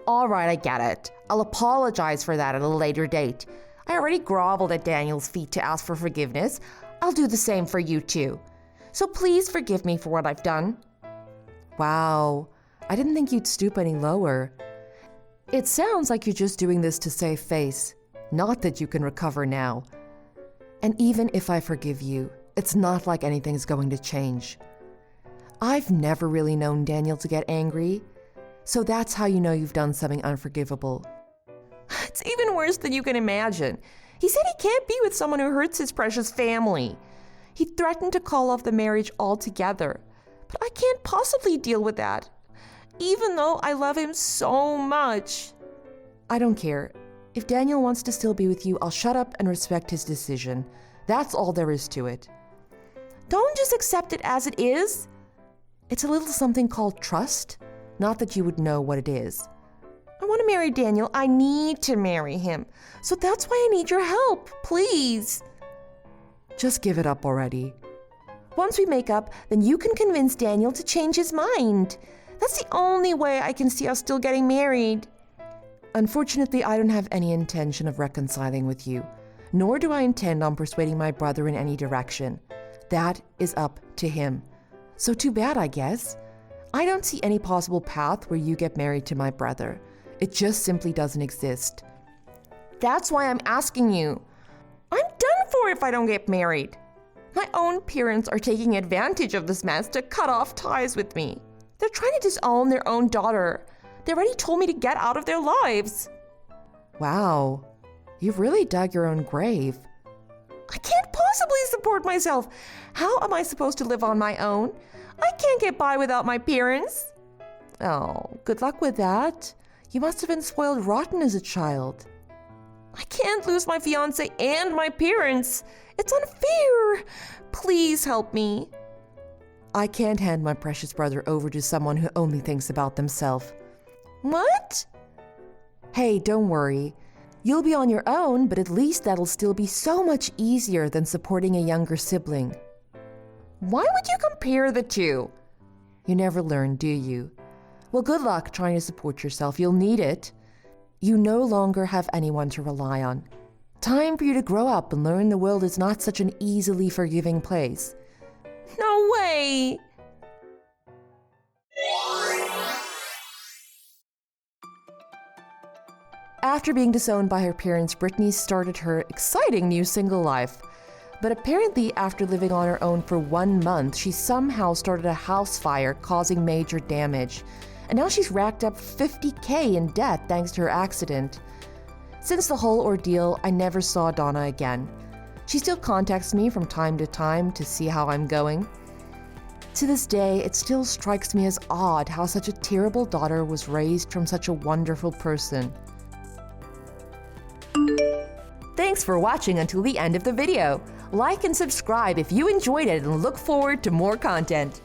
All right, I get it. I'll apologize for that at a later date. I already groveled at Daniel's feet to ask for forgiveness. I'll do the same for you too. So please forgive me for what I've done. Wow, I didn't think you'd stoop any lower. It sounds like you're just doing this to save face, not that you can recover now. And even if I forgive you, it's not like anything's going to change. I've never really known Daniel to get angry, so that's how you know you've done something unforgivable. It's even worse than you can imagine. He said he can't be with someone who hurts his precious family. He threatened to call off the marriage altogether. But I can't possibly deal with that, even though I love him so much. I don't care. If Daniel wants to still be with you, I'll shut up and respect his decision. That's all there is to it. Don't just accept it as it is. It's a little something called trust. Not that you would know what it is. I want to marry Daniel. I need to marry him. So that's why I need your help, please. Just give it up already. Once we make up, then you can convince Daniel to change his mind. That's the only way I can see us still getting married. Unfortunately, I don't have any intention of reconciling with you, nor do I intend on persuading my brother in any direction. That is up to him. So too bad, I guess. I don't see any possible path where you get married to my brother. It just simply doesn't exist. That's why I'm asking you. I'm done for if I don't get married. My own parents are taking advantage of this mess to cut off ties with me. They're trying to disown their own daughter. They already told me to get out of their lives. Wow, you've really dug your own grave. I can't possibly support myself. How am I supposed to live on my own? I can't get by without my parents. Oh, good luck with that. You must have been spoiled rotten as a child. I can't lose my fiancé and my parents. It's unfair. Please help me. I can't hand my precious brother over to someone who only thinks about themselves. What? Hey, don't worry. You'll be on your own, but at least that'll still be so much easier than supporting a younger sibling. Why would you compare the two? You never learn, do you? Well, good luck trying to support yourself. You'll need it. You no longer have anyone to rely on. Time for you to grow up and learn the world is not such an easily forgiving place. No way! After being disowned by her parents, Brittany started her exciting new single life. But apparently, after living on her own for 1 month, she somehow started a house fire causing major damage. And now she's racked up $50,000 in debt thanks to her accident. Since the whole ordeal, I never saw Donna again. She still contacts me from time to see how I'm going. To this day, it still strikes me as odd how such a terrible daughter was raised from such a wonderful person. Thanks for watching until the end of the video. Like and subscribe if you enjoyed it and look forward to more content.